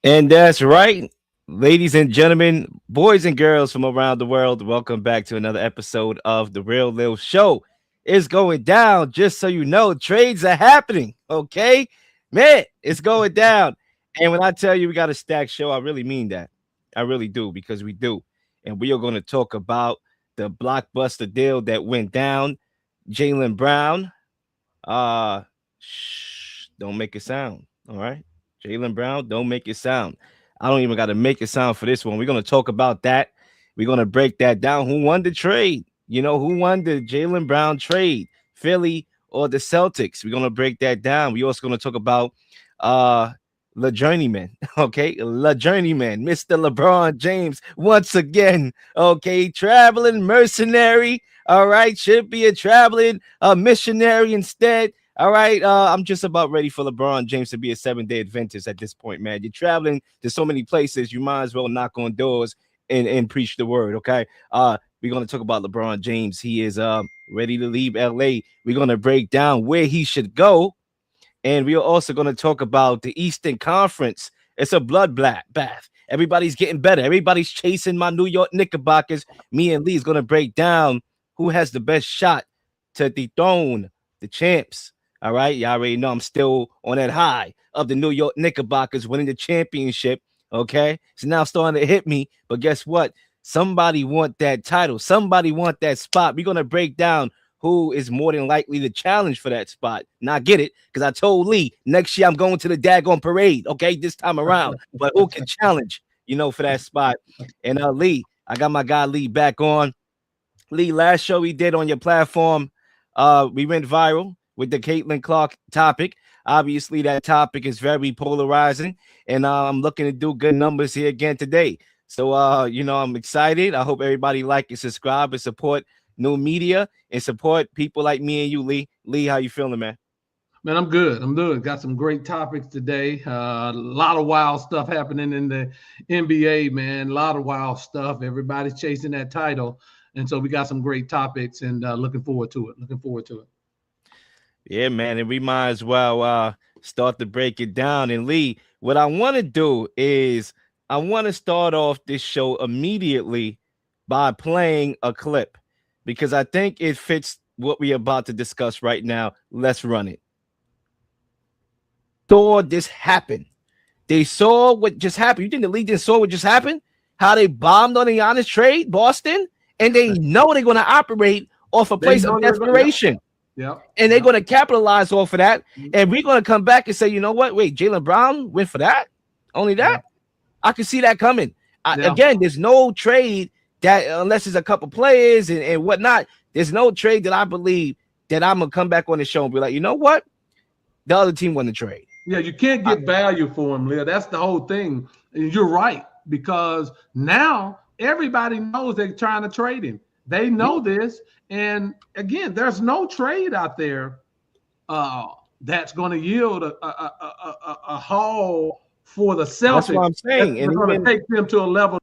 And that's right, ladies and gentlemen, boys and girls from around the world. Welcome back to another episode of The Real Lil Show. It's going down, just so you know, trades are happening. Okay, man, it's going down. And when I tell you we got a stacked show, I really mean that. I really do, because we do. And we are going to talk about the blockbuster deal that went down. Jaylen Brown. Don't make a sound. All right. Jaylen Brown, don't make it sound. I don't even got to make it sound for this one. We're going to talk about that. We're going to break that down. Who won the trade? You know, who won the Jaylen Brown trade? Philly or the Celtics? We're going to break that down. We're also going to talk about the journeyman. Okay. The journeyman, Mr. LeBron James, once again. Okay. Traveling mercenary. All right. Should be a traveling missionary instead. All right, I'm just about ready for LeBron James to be a 7-day Adventist at this point, man. You're traveling to so many places, you might as well knock on doors and preach the word, okay? We're gonna talk about LeBron James. He is ready to leave LA. We're gonna break down where he should go, and we are also gonna talk about the Eastern Conference. It's a bath. Everybody's getting better. Everybody's chasing my New York Knickerbockers. Me and Lee's gonna break down who has the best shot to dethrone the champs. All right. Y'all already know I'm still on that high of the New York Knickerbockers winning the championship. Okay. It's now starting to hit me. But guess what? Somebody want that title. Somebody want that spot. We're going to break down who is more than likely to challenge for that spot. Now get it, because I told Lee next year I'm going to the daggone parade. Okay, this time around. But who can challenge, for that spot? And Lee, I got my guy Lee back on. Lee, last show we did on your platform, we went viral with the Caitlin Clark topic. Obviously, that topic is very polarizing, and I'm looking to do good numbers here again today. So, I'm excited. I hope everybody like and subscribe and support new media and support people like me and you, Lee. Lee, how you feeling, man? Man, I'm good. I'm good. Got some great topics today. A lot of wild stuff happening in the NBA, man. A lot of wild stuff. Everybody's chasing that title. And so we got some great topics and looking forward to it. Looking forward to it. Yeah, man, and we might as well start to break it down. And Lee, what I want to do is I want to start off this show immediately by playing a clip because I think it fits what we're about to discuss right now. Let's run it. Saw this happen. They saw what just happened. You think the league didn't saw what just happened? How they bombed on the honest trade, Boston, and they know they're going to operate off a place of desperation. Yeah. And they're going to capitalize off of that. And we're going to come back and say, you know what? Wait, Jaylen Brown went for that? Only that? Yeah. I can see that coming. Again, there's no trade that, unless it's a couple players and whatnot, there's no trade that I believe that I'm going to come back on the show and be like, you know what? The other team won the trade. Yeah, you can't get value for him, Leah. That's the whole thing. And you're right, because now everybody knows they're trying to trade him. They know this. And again, there's no trade out there that's going to yield a haul for the Celtics. That's what I'm saying. And going to take them to a level.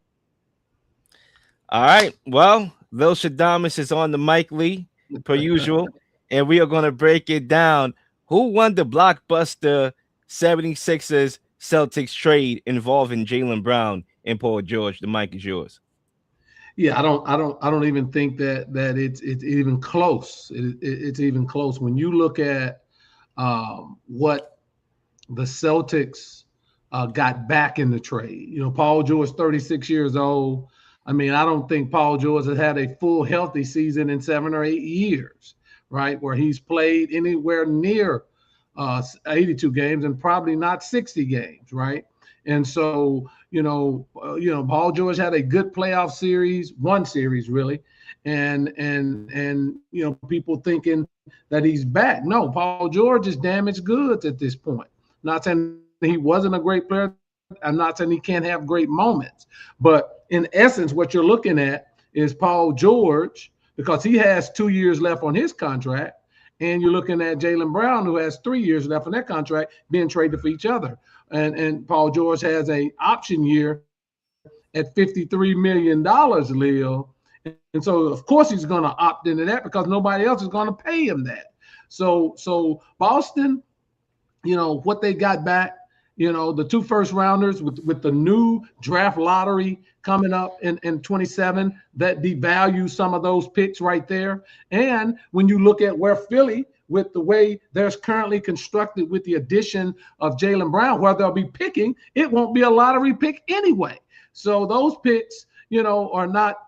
All right. Well, Lil Shadamas is on the mic, Lee, per usual. And we are going to break it down. Who won the blockbuster 76ers Celtics trade involving Jaylen Brown and Paul George? The mic is yours. Yeah, I don't even think that it's even close. It's even close when you look at what the Celtics got back in the trade. Paul George, 36 years old. I mean, I don't think Paul George has had a full healthy season in 7 or 8 years, right? Where he's played anywhere near 82 games and probably not 60 games, right? And so, Paul George had a good playoff series, one series really, and people thinking that he's back. No, Paul George is damaged goods at this point. Not saying he wasn't a great player. I'm not saying he can't have great moments, but in essence, what you're looking at is Paul George, because he has 2 years left on his contract, and you're looking at Jaylen Brown, who has 3 years left on that contract, being traded for each other. And Paul George has an option year at $53 million, Leo. And so, of course, he's going to opt into that because nobody else is going to pay him that. So Boston, what they got back the 2 first rounders with the new draft lottery coming up in 27, that devalues some of those picks right there. And when you look at where Philly, with the way there's currently constructed with the addition of Jaylen Brown, where they'll be picking, it won't be a lottery pick anyway. So those picks, are not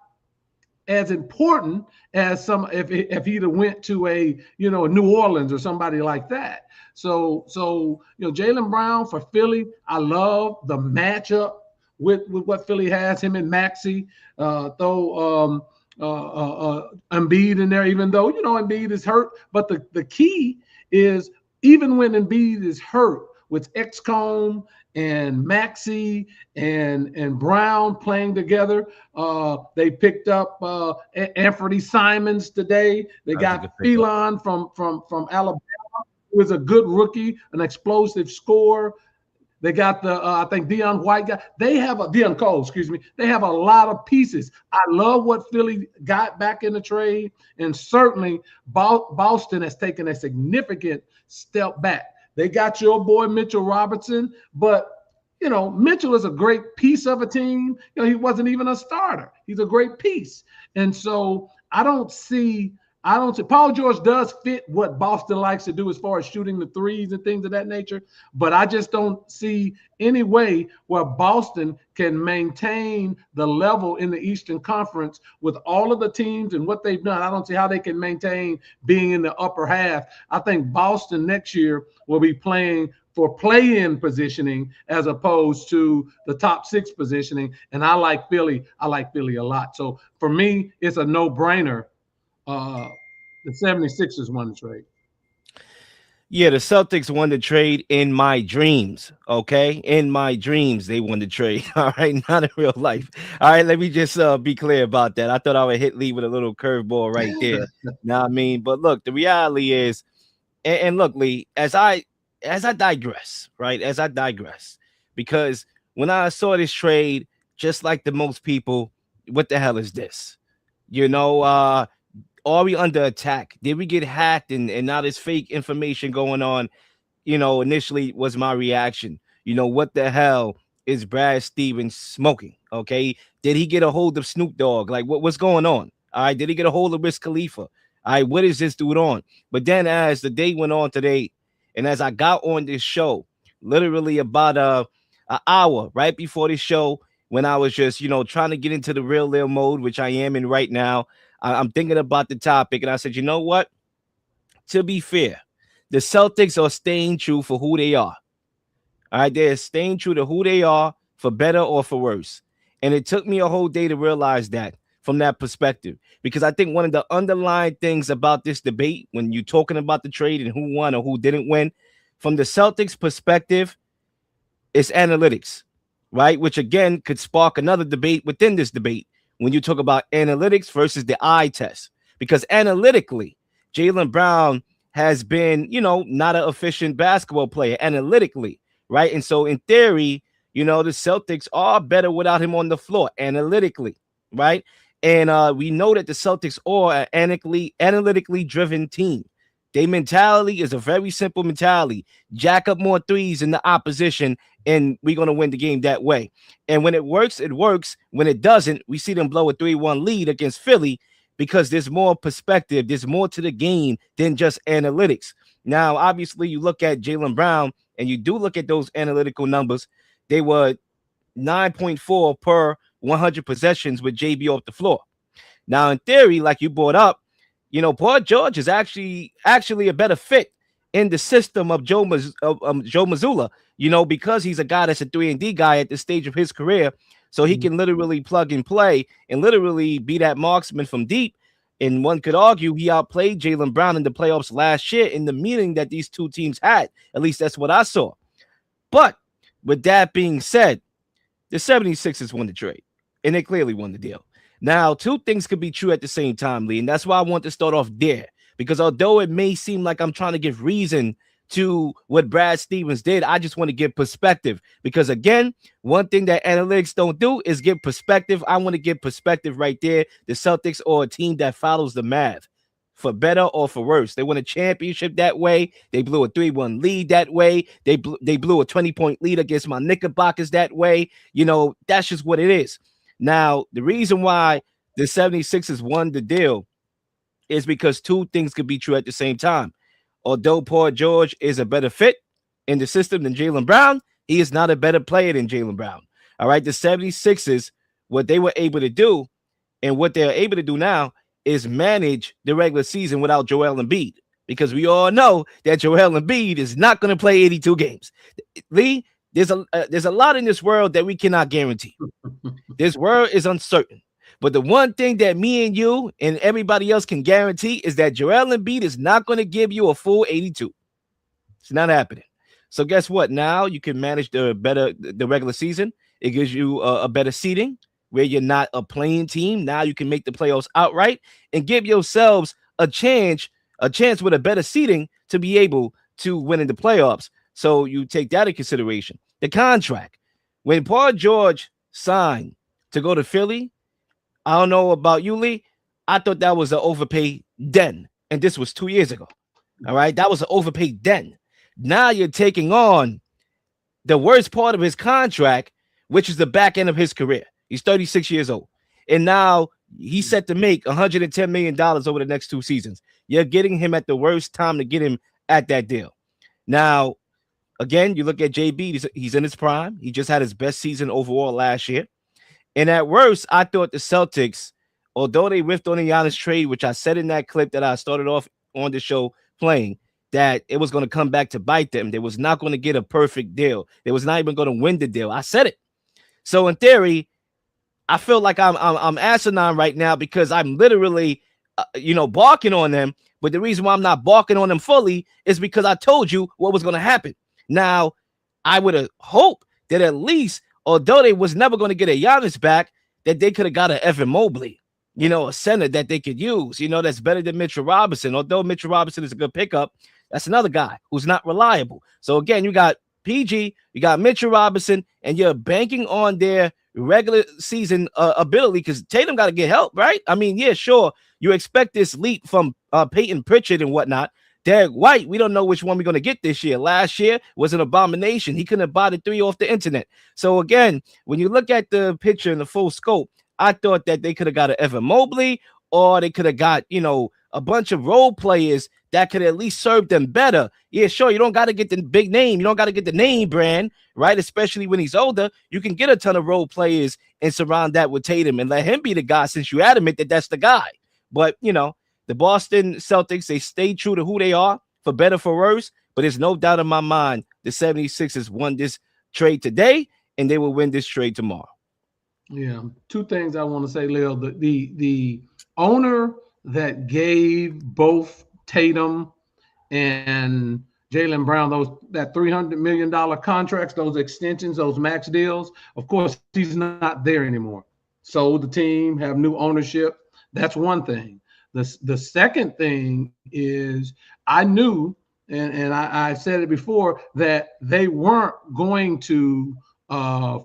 as important as some if he'd have went to a New Orleans or somebody like that. So Jaylen Brown for Philly, I love the matchup with what Philly has, him and Maxey. Throw Embiid in there, even though Embiid is hurt. But the key is, even when Embiid is hurt, with XComb and Maxey and Brown playing together. They picked up Anthony Simons today. They got Phelan from Alabama, who is a good rookie, an explosive scorer. They got I think Deion White guy. They have Deion Cole, excuse me. They have a lot of pieces. I love what Philly got back in the trade, and certainly Boston has taken a significant step back. They got your boy Mitchell Robinson, but Mitchell is a great piece of a team. He wasn't even a starter. He's a great piece. And so I don't see Paul George does fit what Boston likes to do as far as shooting the threes and things of that nature, but I just don't see any way where Boston can maintain the level in the Eastern Conference with all of the teams and what they've done. I don't see how they can maintain being in the upper half. I think Boston next year will be playing for play-in positioning as opposed to the top 6 positioning. And I like Philly. I like Philly a lot. So for me, it's a no-brainer. The 76ers won the trade. Yeah, the Celtics won the trade in my dreams. Okay, in my dreams they won the trade. All right, not in real life. All right, let me just be clear about that. I thought I would hit Lee with a little curveball right there. Know what I mean? But look, the reality is, and look, Lee, as I digress, right? As I digress, because when I saw this trade, just like the most people, what the hell is this? Are we under attack? Did we get hacked and now there's fake information going on? Initially was my reaction. What the hell is Brad Stevens smoking? Okay. Did he get a hold of Snoop Dogg? Like what's going on? All right. Did he get a hold of Wiz Khalifa? All right. What is this dude on? But then as the day went on today, and as I got on this show, literally about an hour right before this show, when I was just, trying to get into the real mode, which I am in right now, I'm thinking about the topic, and I said, you know what? To be fair, the Celtics are staying true for who they are. All right, they're staying true to who they are, for better or for worse. And it took me a whole day to realize that from that perspective, because I think one of the underlying things about this debate, when you're talking about the trade and who won or who didn't win, from the Celtics perspective, it's analytics, right? Which again could spark another debate within this debate. When you talk about analytics versus the eye test, because analytically, Jaylen Brown has been, not an efficient basketball player analytically, right? And so in theory, the Celtics are better without him on the floor analytically, right? And we know that the Celtics are an analytically driven team. Their mentality is a very simple mentality. Jack up more threes in the opposition, and we're going to win the game that way. And when it works, it works. When it doesn't, we see them blow a 3-1 lead against Philly, because there's more perspective. There's more to the game than just analytics. Now, obviously, you look at Jaylen Brown, and you do look at those analytical numbers. They were 9.4 per 100 possessions with JB off the floor. Now, in theory, like you brought up, Paul George is actually a better fit in the system of Joe Mazzulla, because he's a guy that's a 3-and-D guy at this stage of his career. So he can literally plug and play and literally be that marksman from deep. And one could argue he outplayed Jaylen Brown in the playoffs last year in the meeting that these two teams had. At least that's what I saw. But with that being said, the 76ers won the trade, and they clearly won the deal. Now, two things could be true at the same time, Lee, and that's why I want to start off there, because although it may seem like I'm trying to give reason to what Brad Stevens did, I just want to give perspective, because again, one thing that analytics don't do is give perspective. I want to give perspective right there. The Celtics are a team that follows the math. for better or for worse. They won a championship that way. They blew a 3-1 lead that way. They blew a 20-point lead against my Knickerbockers that way. You know, that's just what it is. Now, the reason why the 76ers won the deal is because two things could be true at the same time. Although Paul George is a better fit in the system than Jaylen Brown, he is not a better player than Jaylen Brown. All right, the 76ers, what they were able to do and what they're able to do now is manage the regular season without Joel Embiid, because we all know that Joel Embiid is not going to play 82 games. Lee, there's a lot in this world that we cannot guarantee. This world is uncertain. But the one thing that me and you and everybody else can guarantee is that Joel Embiid is not going to give you a full 82. It's not happening. So guess what? Now you can manage the regular season. It gives you a better seeding where you're not a playing team. Now you can make the playoffs outright and give yourselves a chance with a better seeding to be able to win in the playoffs. So you take that in consideration. The contract. When Paul George signed to go to Philly, I don't know about you, Lee. I thought that was an overpay then. And this was 2 years ago. All right. That was an overpay then. Now you're taking on the worst part of his contract, which is the back end of his career. He's 36 years old. And now he's set to make $110 million over the next 2 seasons. You're getting him at the worst time to get him at that deal. Now, again, you look at JB, he's in his prime. He just had his best season overall last year. And at worst, I thought the Celtics, although they whiffed on the Giannis trade, which I said in that clip that I started off on the show playing, that it was going to come back to bite them. They was not going to get a perfect deal. They was not even going to win the deal. I said it. So in theory, I feel like I'm asinine right now because I'm literally, barking on them. But the reason why I'm not barking on them fully is because I told you what was going to happen. Now, I would have hoped that at least, although they was never going to get a Giannis back, that they could have got an Evan Mobley, a center that they could use, that's better than Mitchell Robinson. Although Mitchell Robinson is a good pickup, that's another guy who's not reliable. So again, you got PG, you got Mitchell Robinson, and you're banking on their regular season ability because Tatum got to get help, right? I mean, yeah, sure. You expect this leap from Peyton Pritchard and whatnot. Derek White, we don't know which one we're going to get this year. Last year was an abomination. He couldn't have bought the 3 off the internet. So again, when you look at the picture in the full scope, I thought that they could have got an Evan Mobley, or they could have got, a bunch of role players that could at least serve them better. Yeah, sure. You don't got to get the big name. You don't got to get the name brand, right? Especially when he's older. You can get a ton of role players and surround that with Tatum and let him be the guy since you admit that that's the guy. But, the Boston Celtics, they stay true to who they are, for better, for worse. But there's no doubt in my mind the 76ers won this trade today, and they will win this trade tomorrow. Yeah. 2 things I want to say, Lil. The owner that gave both Tatum and Jaylen Brown that $300 million contracts, those extensions, those max deals, of course, he's not there anymore. Sold the team, have new ownership. That's one thing. The second thing is I knew, and I said it before, that they weren't going to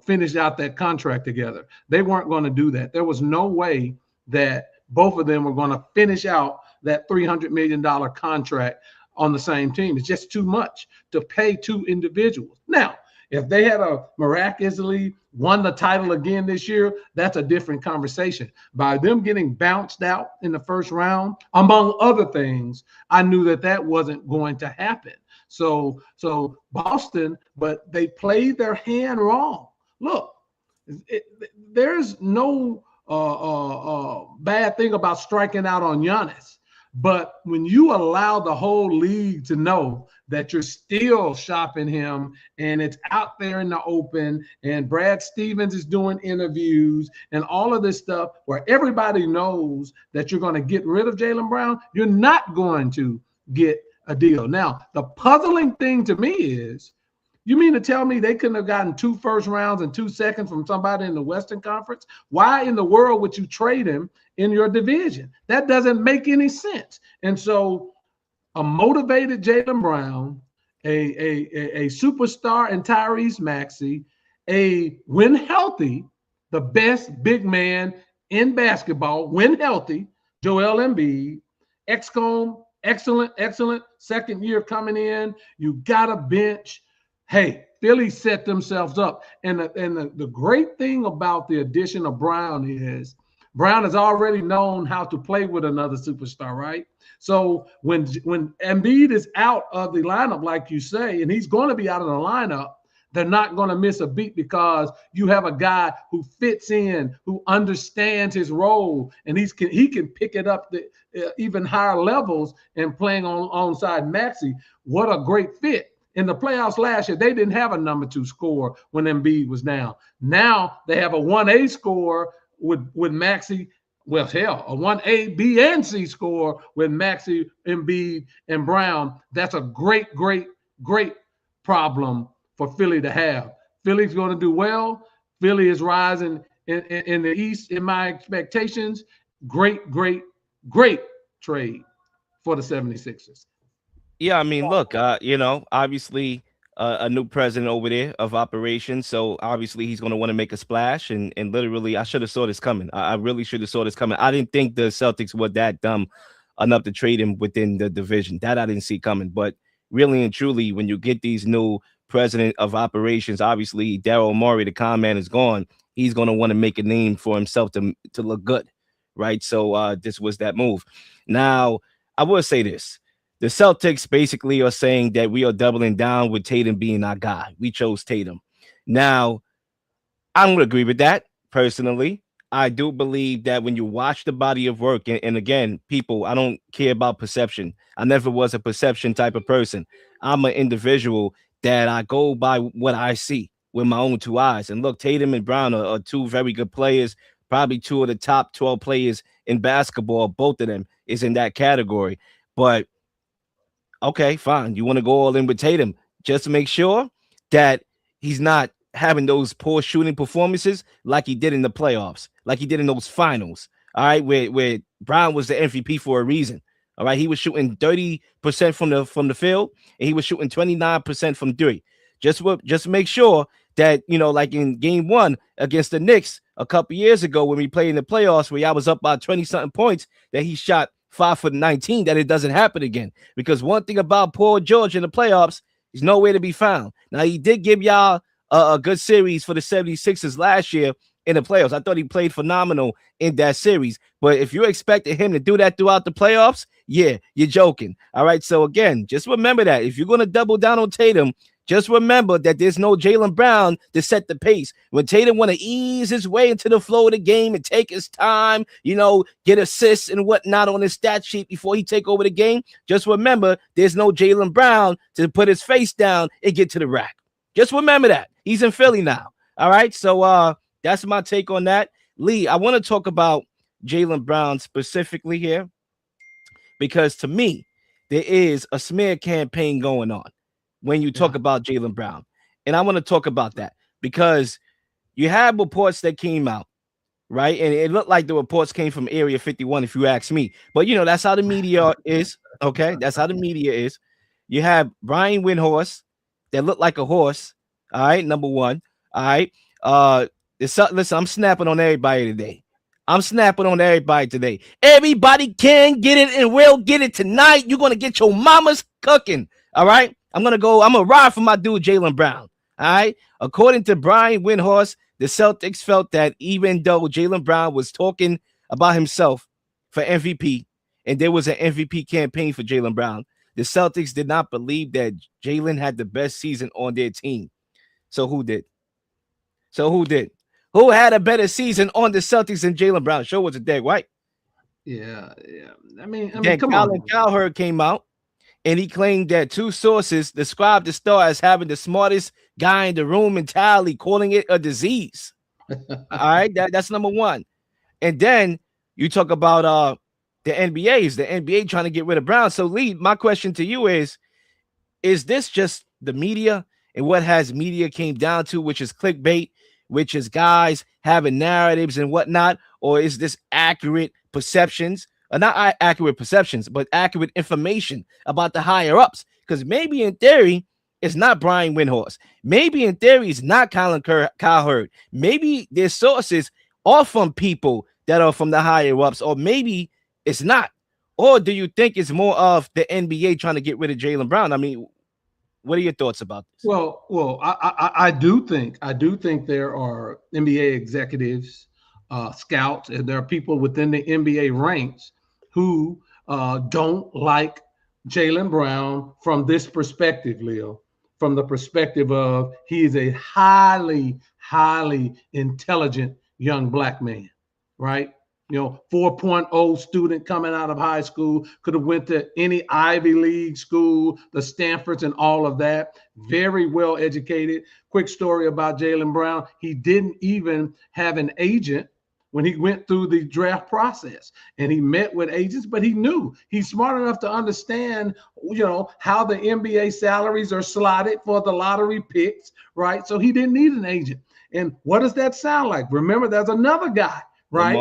finish out that contract together. They weren't going to do that. There was no way that both of them were going to finish out that $300 million contract on the same team. It's just too much to pay 2 individuals. Now, if they had miraculously won the title again this year, that's a different conversation. By them getting bounced out in the first round, among other things, I knew that wasn't going to happen. So Boston, but they played their hand wrong. Look, there's no bad thing about striking out on Giannis. But when you allow the whole league to know that you're still shopping him and it's out there in the open and Brad Stevens is doing interviews and all of this stuff where everybody knows that you're going to get rid of Jaylen Brown, you're not going to get a deal. Now, the puzzling thing to me is, you mean to tell me they couldn't have gotten 2 first rounds and 2 seconds from somebody in the Western Conference? Why in the world would you trade him in your division? That doesn't make any sense. And so a motivated Jaylen Brown, a superstar in Tyrese Maxey, when healthy, the best big man in basketball, when healthy, Joel Embiid, Excom, excellent. Second year coming in, you got a bench. Hey, Philly set themselves up. And the great thing about the addition of Brown is Brown has already known how to play with another superstar, right? So when Embiid is out of the lineup, like you say, and he's going to be out of the lineup, they're not going to miss a beat because you have a guy who fits in, who understands his role, and he can pick it up the even higher levels and playing alongside Maxey. What a great fit. In the playoffs last year, they didn't have a number 2 scorer when Embiid was down. Now they have a 1A scorer with Maxey. Well, hell, a 1A, B, and C score with Maxey, Embiid, and Brown. That's a great problem for Philly to have. Philly's going to do well. Philly is rising in the East in my expectations. Great trade for the 76ers. Yeah, I mean, look, obviously a new president over there of operations, so obviously he's going to want to make a splash, and literally, I should have saw this coming. I really should have saw this coming. I didn't think the Celtics were that dumb enough to trade him within the division. That I didn't see coming. But really and truly, when you get these new president of operations, obviously Daryl Morey, the con man, is gone. He's going to want to make a name for himself to look good, right? So this was that move. Now, I will say this. The Celtics basically are saying that we are doubling down with Tatum being our guy. We chose Tatum. Now, I don't agree with that personally. I do believe that when you watch the body of work, and again, people, I don't care about perception. I never was a perception type of person. I'm an individual that I go by what I see with my own 2 eyes. And look, Tatum and Brown are 2 very good players, probably 2 of the top 12 players in basketball. Both of them is in that category. But okay, fine. You want to go all in with Tatum. Just to make sure that he's not having those poor shooting performances like he did in the playoffs, like he did in those finals. All right, where Brown was the MVP for a reason. All right, he was shooting 30% from the field, and he was shooting 29% from 3. Just make sure that, like in game 1 against the Knicks a couple years ago when we played in the playoffs, where I was up by 20-something points, that he shot 5 for 19, that it doesn't happen again. Because one thing about Paul George in the playoffs, he's nowhere to be found. Now, he did give y'all a good series for the 76ers last year in the playoffs. I thought he played phenomenal in that series. But if you expected him to do that throughout the playoffs, yeah, you're joking. All right, so again, just remember that. If you're going to double down on Tatum, just remember that there's no Jaylen Brown to set the pace. When Tatum want to ease his way into the flow of the game and take his time, get assists and whatnot on his stat sheet before he take over the game, just remember there's no Jaylen Brown to put his face down and get to the rack. Just remember that. He's in Philly now. All right, so that's my take on that. Lee, I want to talk about Jaylen Brown specifically here because to me, there is a smear campaign going on when you talk about Jaylen Brown. And I want to talk about that because you have reports that came out, right? And it looked like the reports came from Area 51, if you ask me. But, that's how the media is, okay? That's how the media is. You have Brian Windhorst that looked like a horse, all right, number 1, all right? Listen, I'm snapping on everybody today. Everybody can get it and will get it tonight. You're going to get your mama's cooking, all right? I'm going to ride for my dude, Jaylen Brown. All right. According to Brian Windhorst, the Celtics felt that even though Jaylen Brown was talking about himself for MVP, and there was an MVP campaign for Jaylen Brown, the Celtics did not believe that Jaylen had the best season on their team. So who did? Who had a better season on the Celtics than Jaylen Brown? Show was a dead white. Yeah. I mean, come on. Cowherd came out. And he claimed that 2 sources described the star as having the smartest guy in the room mentality, calling it a disease. All right, that's number 1. And then you talk about the NBA. Is the NBA trying to get rid of Brown? So, Lee, my question to you is this just the media and what has media came down to, which is clickbait, which is guys having narratives and whatnot, or is this accurate perceptions? Not accurate perceptions, but accurate information about the higher ups. Because maybe in theory, it's not Brian Windhorst. Maybe in theory, it's not Colin Cowherd. Maybe their sources are from people that are from the higher ups, or maybe it's not. Or do you think it's more of the NBA trying to get rid of Jaylen Brown? I mean, what are your thoughts about this? I do think there are NBA executives, scouts, and there are people within the NBA ranks who don't like Jaylen Brown from this perspective, Leo. From the perspective of he is a highly, highly intelligent young black man, right? 4.0 student coming out of high school, could have went to any Ivy League school, the Stanfords and all of that. Very well educated. Quick story about Jaylen Brown. He didn't even have an agent when he went through the draft process, and he met with agents, but he knew he's smart enough to understand, how the NBA salaries are slotted for the lottery picks, right? So he didn't need an agent. And what does that sound like? Remember, there's another guy, right?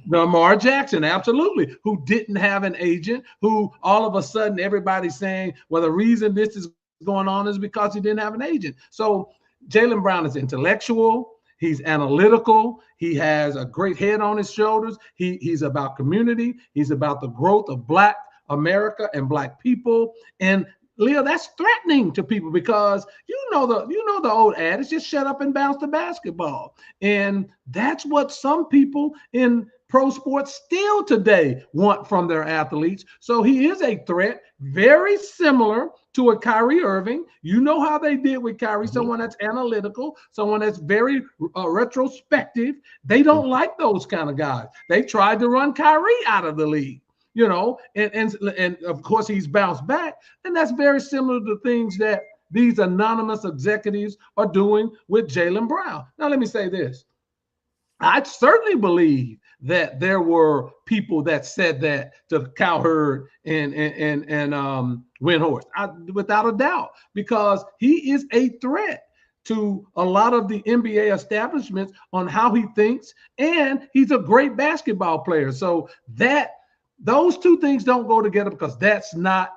Lamar Jackson, absolutely, who didn't have an agent, who all of a sudden everybody's saying, well, the reason this is going on is because he didn't have an agent. So Jaylen Brown is intellectual. He's analytical. He has a great head on his shoulders. He's about community. He's about the growth of Black America and Black people. And Leo, that's threatening to people because you know the old adage, just shut up and bounce the basketball. And that's what some people in pro sports still today want from their athletes. So he is a threat, very similar to a Kyrie Irving. You know how they did with Kyrie, someone that's analytical, someone that's very retrospective. They don't like those kind of guys. They tried to run Kyrie out of the league. And of course he's bounced back. And that's very similar to things that these anonymous executives are doing with Jaylen Brown. Now, let me say this. I certainly believe that there were people that said that to Cowherd and Windhorst, without a doubt, because he is a threat to a lot of the NBA establishments on how he thinks, and he's a great basketball player. So those two things don't go together because that's not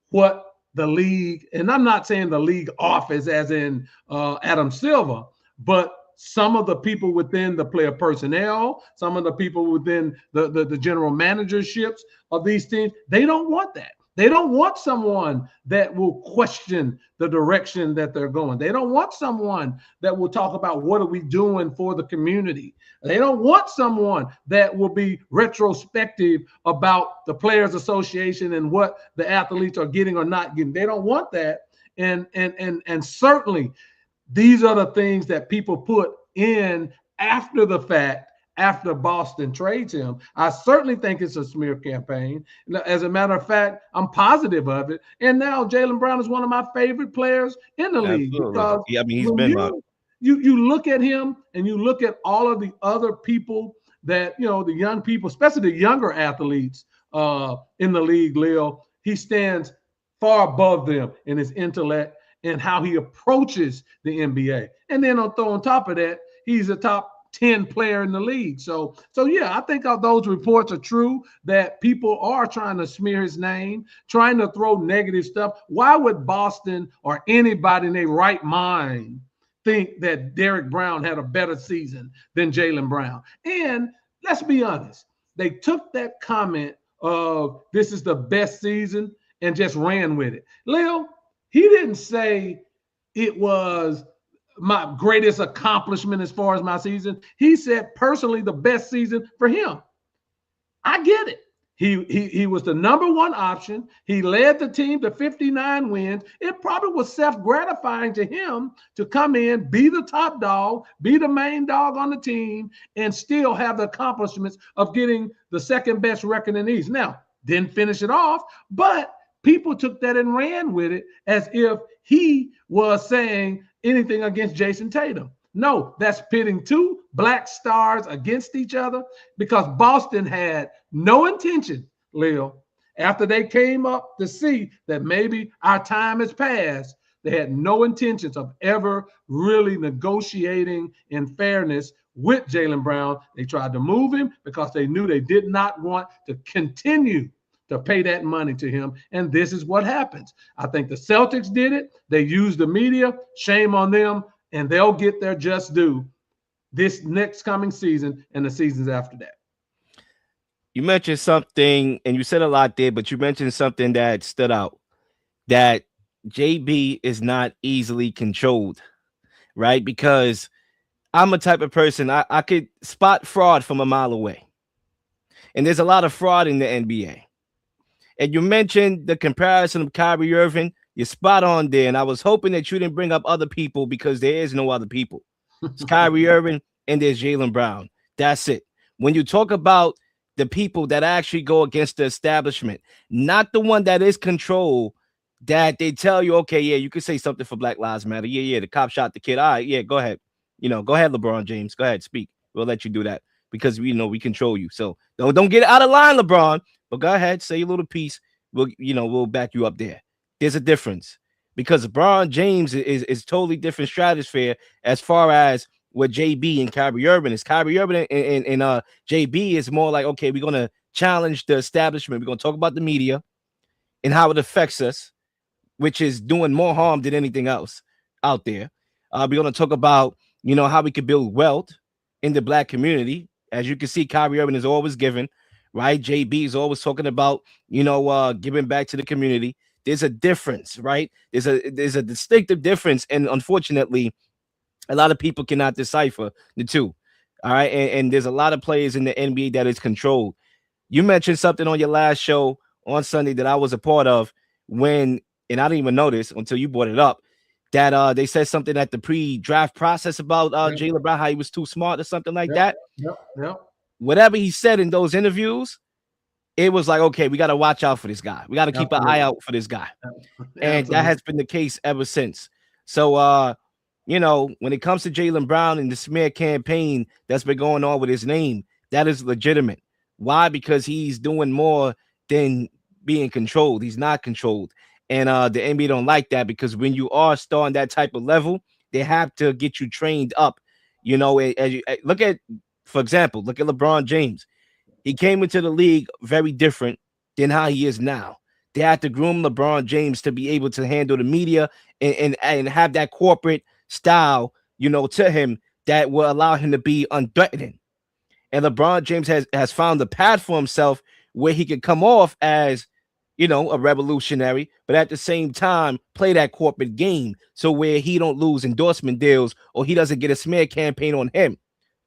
what the league, and I'm not saying the league office as in Adam Silver, but some of the people within the player personnel, some of the people within the general managerships of these teams, they don't want that. They don't want someone that will question the direction that they're going. They don't want someone that will talk about what are we doing for the community. They don't want someone that will be retrospective about the Players Association and what the athletes are getting or not getting. They don't want that. And certainly these are the things that people put in after the fact, after Boston trades him. I certainly think it's a smear campaign. As a matter of fact, I'm positive of it. And now Jaylen Brown is one of my favorite players in the league. Because he's been you look at him and you look at all of the other people that, the young people, especially the younger athletes in the league, Leo, he stands far above them in his intellect and how he approaches the NBA. And then on top of that, he's a top 10 player in the league. So yeah, I think those reports are true, that people are trying to smear his name, trying to throw negative stuff. Why would Boston or anybody in their right mind think that Derrick Brown had a better season than Jaylen Brown? And let's be honest, they took that comment of this is the best season and just ran with it. Leo, he didn't say it was my greatest accomplishment as far as my season. He said personally the best season for him. I get it. He was the number one option. He led the team to 59 wins. It probably was self-gratifying to him to come in, be the top dog, be the main dog on the team, and still have the accomplishments of getting the second best record in the East. Now, didn't finish it off, but people took that and ran with it as if he was saying anything against Jason Tatum. No, that's pitting two Black stars against each other, because Boston had no intention, Leo, after they came up to see that maybe our time has passed, they had no intentions of ever really negotiating in fairness with Jaylen Brown. They tried to move him because they knew they did not want to continue to pay that money to him. And this is what happens. I think the Celtics did it. They used the media. Shame on them. And they'll get their just due this next coming season and the seasons after that. You mentioned something, and you said a lot there, but you mentioned something that stood out, that JB is not easily controlled, right? Because I'm a type of person, I could spot fraud from a mile away. And there's a lot of fraud in the NBA. And you mentioned the comparison of Kyrie Irving. You're spot on there. And I was hoping that you didn't bring up other people because there is no other people. It's Kyrie Irving and there's Jaylen Brown. That's it. When you talk about the people that actually go against the establishment, not the one that is controlled, that they tell you, okay, yeah, you can say something for Black Lives Matter. Yeah, yeah, the cop shot the kid. All right, yeah, go ahead. Go ahead, LeBron James. Go ahead, speak. We'll let you do that because we know we control you. So don't get out of line, LeBron. But go ahead, say your little piece. We'll back you up there. There's a difference because LeBron James is totally different stratosphere as far as what JB and Kyrie Irving is. Kyrie Irving and JB is more like, okay, we're gonna challenge the establishment. We're gonna talk about the media and how it affects us, which is doing more harm than anything else out there. We're gonna talk about how we could build wealth in the black community. As you can see, Kyrie Irving is always giving, right? JB is always talking about giving back to the community. There's a difference, right? There's a distinctive difference, and unfortunately, a lot of people cannot decipher the two. All right, and there's a lot of players in the NBA that is controlled. You mentioned something on your last show on Sunday that I was a part of and I didn't even notice until you brought it up, that they said something at the pre-draft process about Jaylen Brown, how he was too smart or something like that. Yep. Whatever he said in those interviews, it was like, okay, we got to watch out for this guy. We got to keep an eye out for this guy. And that has been the case ever since. So, when it comes to Jaylen Brown and the smear campaign that's been going on with his name, that is legitimate. Why? Because he's doing more than being controlled. He's not controlled. And the NBA don't like that because when you are starting that type of level, they have to get you trained up. For example, look at LeBron James. He came into the league very different than how he is now. They had to groom LeBron James to be able to handle the media and have that corporate style, to him that will allow him to be unthreatening. And LeBron James has found the path for himself where he can come off as, a revolutionary, but at the same time play that corporate game. So where he don't lose endorsement deals or he doesn't get a smear campaign on him.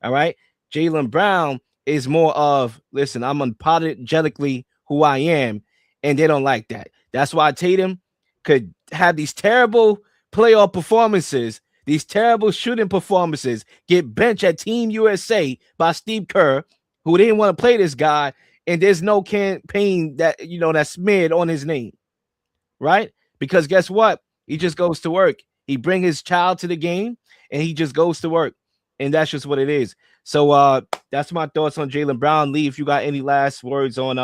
All right. Jaylen Brown is more of, listen, I'm unapologetically who I am, and they don't like that. That's why Tatum could have these terrible playoff performances, these terrible shooting performances, get benched at Team USA by Steve Kerr, who didn't want to play this guy, and there's no campaign that that's smeared on his name, right? Because guess what? He just goes to work. He bring his child to the game, and he just goes to work, and that's just what it is. So that's my thoughts on Jaylen Brown. Lee, if you got any last words on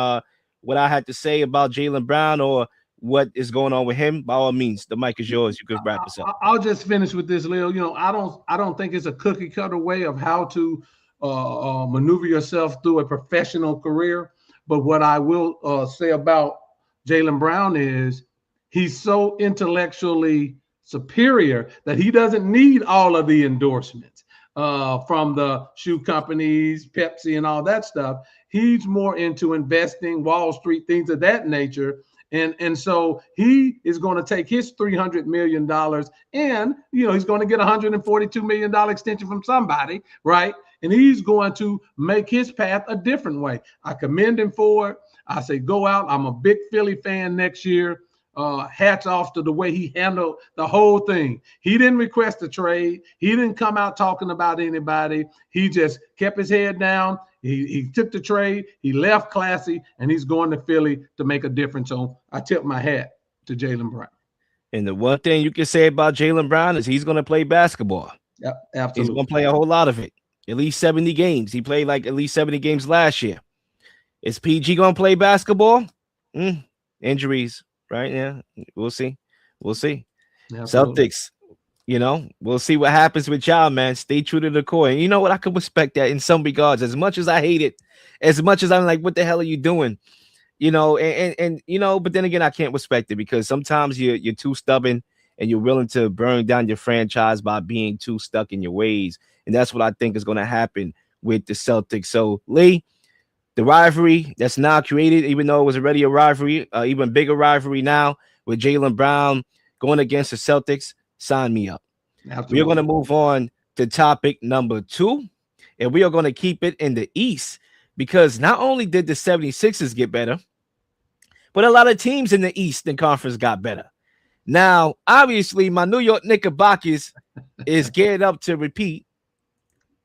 what I had to say about Jaylen Brown or what is going on with him, by all means, the mic is yours. You could wrap this up. I'll just finish with this, Lil. I don't think it's a cookie cutter way of how to maneuver yourself through a professional career. But what I will say about Jaylen Brown is he's so intellectually superior that he doesn't need all of the endorsements from the shoe companies, Pepsi, and all that stuff. He's more into investing, Wall Street, things of that nature. And so he is going to take his $300 million and, he's going to get a $142 million extension from somebody, right? And he's going to make his path a different way. I commend him for it. I say, go out. I'm a big Philly fan next year. Hats off to the way he handled the whole thing. He didn't request a trade. He didn't come out talking about anybody. He just kept his head down. He took the trade. He left classy, and he's going to Philly to make a difference. So I tip my hat to Jaylen Brown. And the one thing you can say about Jaylen Brown is he's going to play basketball. Yep, absolutely. He's going to play a whole lot of it. At least 70 games. He played like at least 70 games last year. Is PG going to play basketball? Injuries, right? Yeah, we'll see. Absolutely. Celtics, we'll see what happens with y'all, man. Stay true to the core. And you know what? I could respect that in some regards. As much as I hate it, as much as I'm like, what the hell are you doing? But then again, I can't respect it because sometimes you're too stubborn and you're willing to burn down your franchise by being too stuck in your ways. And that's what I think is going to happen with the Celtics. So, Lee, The rivalry that's now created, even though it was already a rivalry, even bigger rivalry now with Jaylen Brown going against the Celtics, sign me up. We are going to Absolutely. move on to topic number 2, and we are going to keep it in the East because not only did the 76ers get better, but a lot of teams in the Eastern Conference got better. Now, obviously, my New York Knickerbockers is geared up to repeat.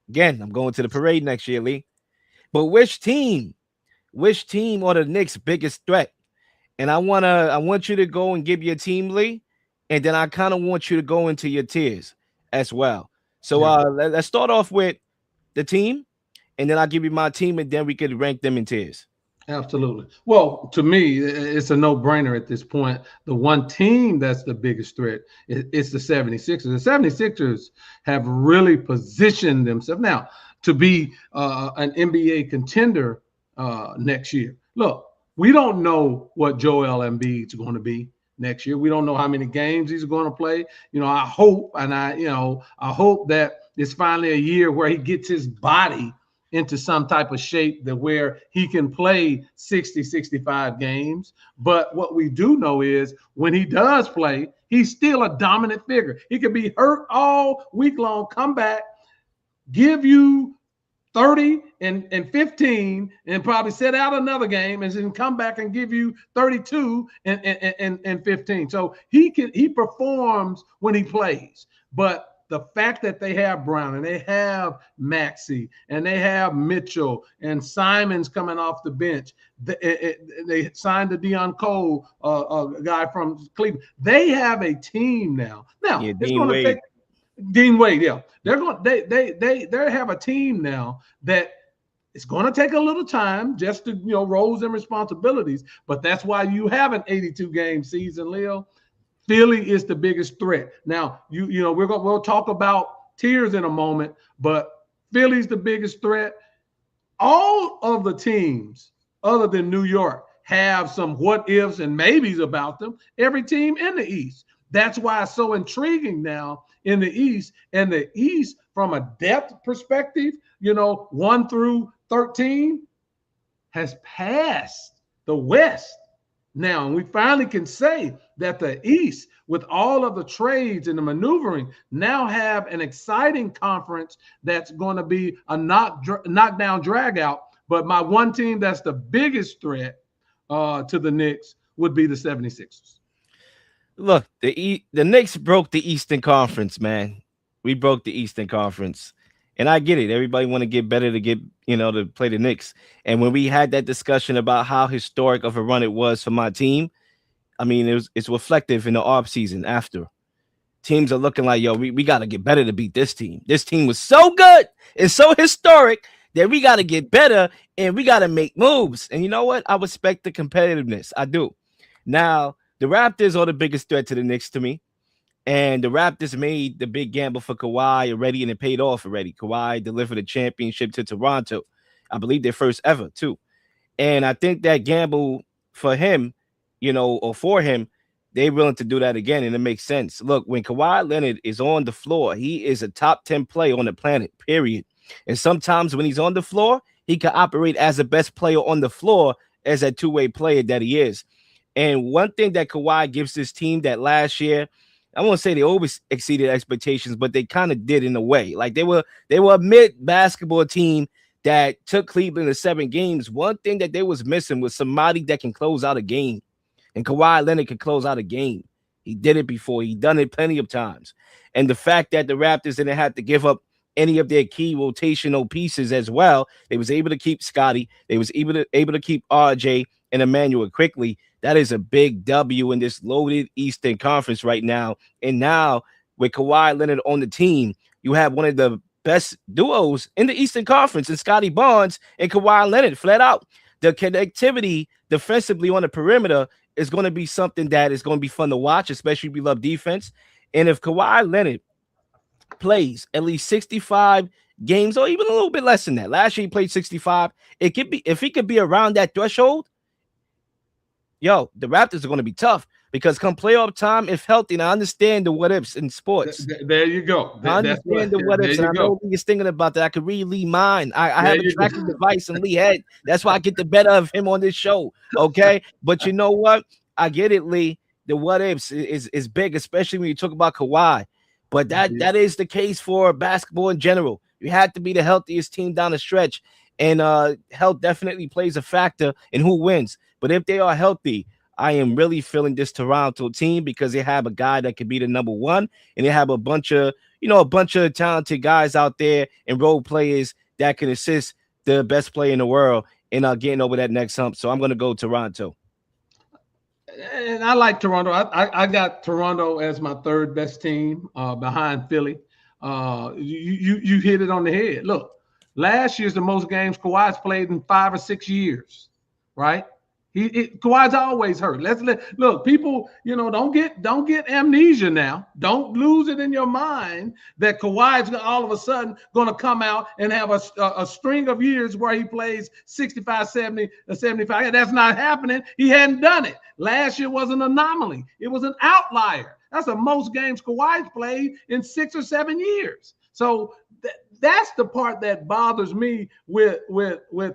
Again, I'm going to the parade next year, Lee. But which team are the Knicks' biggest threat? And I want you to go and give your team, Lee, and then I kind of want you to go into your tiers as well. So Yeah. let's start off with the team, and then I'll give you my team, and then we could rank them in tiers. Absolutely. Well, to me, it's a no-brainer at this point. The one team that's the biggest threat is the 76ers. The 76ers have really positioned themselves now to be an NBA contender next year. Look, we don't know what Joel Embiid's going to be next year. We don't know how many games he's going to play. I hope, and I hope that it's finally a year where he gets his body into some type of shape that where he can play 60, 65 games. But what we do know is when he does play, he's still a dominant figure. He could be hurt all week long, come back, give you 30 and 15 and probably set out another game and then come back and give you 32 and 15. So he performs when he plays. But the fact that they have Brown and they have Maxey and they have Mitchell and Simons coming off the bench, they signed the Deion Cole, a guy from Cleveland. They have a team now. Now Yeah, it's Dean going to Wade. take Dean Wade. Yeah, they're going. They have a team now that it's going to take a little time just to roles and responsibilities. But that's why you have an 82 game season, Leo. Philly is the biggest threat. Now, we'll talk about tiers in a moment, but Philly's the biggest threat. All of the teams, other than New York, have some what ifs and maybes about them. Every team in the East. That's why it's so intriguing now in the East. And the East, from a depth perspective, 1 through 13, has passed the West. Now, and we finally can say that the East, with all of the trades and the maneuvering, now have an exciting conference that's going to be a knockdown drag out. But my one team that's the biggest threat to the Knicks would be the 76ers. Look, the Knicks broke the Eastern Conference, man. We broke the Eastern Conference. And I get it. Everybody want to get better to get, to play the Knicks. And when we had that discussion about how historic of a run it was for my team, I mean, it's reflective in the off season after. Teams are looking like, yo, we got to get better to beat this team. This team was so good and so historic that we got to get better and we got to make moves. And you know what? I respect the competitiveness. I do. Now, the Raptors are the biggest threat to the Knicks to me. And the Raptors made the big gamble for Kawhi already, and it paid off already. Kawhi delivered a championship to Toronto. I believe their first ever, too. And I think that gamble for him, or for him, they're willing to do that again, and it makes sense. Look, when Kawhi Leonard is on the floor, he is a top 10 player on the planet, period. And sometimes when he's on the floor, he can operate as the best player on the floor as a two-way player that he is. And one thing that Kawhi gives this team that last year, I won't say they always exceeded expectations, but they kind of did in a way. Like they were a mid basketball team that took Cleveland to 7 games. One thing that they was missing was somebody that can close out a game. And Kawhi Leonard can close out a game. He did it before. He done it plenty of times. And the fact that the Raptors didn't have to give up any of their key rotational pieces as well, they was able to keep Scotty. They was able to keep RJ and Emmanuel quickly. That is a big W in this loaded Eastern Conference right now. And now with Kawhi Leonard on the team, you have one of the best duos in the Eastern Conference in Scotty Barnes and Kawhi Leonard flat out. The connectivity defensively on the perimeter is going to be something that is going to be fun to watch, especially if you love defense. And if Kawhi Leonard plays at least 65 games or even a little bit less than that, 'last year he played 65, it could be, if he could be around that threshold, yo, the Raptors are going to be tough because come playoff time, if healthy, and I understand the what ifs in sports. There you go. I That's what. understand the what There ifs, and you I go. know Lee is thinking about that. I could read Lee mind. I There have a you tracking go. device in Lee head. That's why I get the better of him on this show. Okay. But you know what? I get it, Lee. The what ifs is big, especially when you talk about Kawhi. But that is the case for basketball in general. You had to be the healthiest team down the stretch. And health definitely plays a factor in who wins. But if they are healthy, I am really feeling this Toronto team because they have a guy that could be the number one, and they have a bunch of talented guys out there and role players that can assist the best player in the world in getting over that next hump. So I'm going to go Toronto. And I like Toronto. I got Toronto as my third best team behind Philly. You hit it on the head. Look, last year's the most games Kawhi's played in 5 or 6 years, right? Kawhi's always hurt. Look, people, don't get amnesia now. Don't lose it in your mind that Kawhi's all of a sudden going to come out and have a string of years where he plays 65, 70, 75. That's not happening. He hadn't done it. Last year was an anomaly. It was an outlier. That's the most games Kawhi's played in 6 or 7 years. So that's the part that bothers me with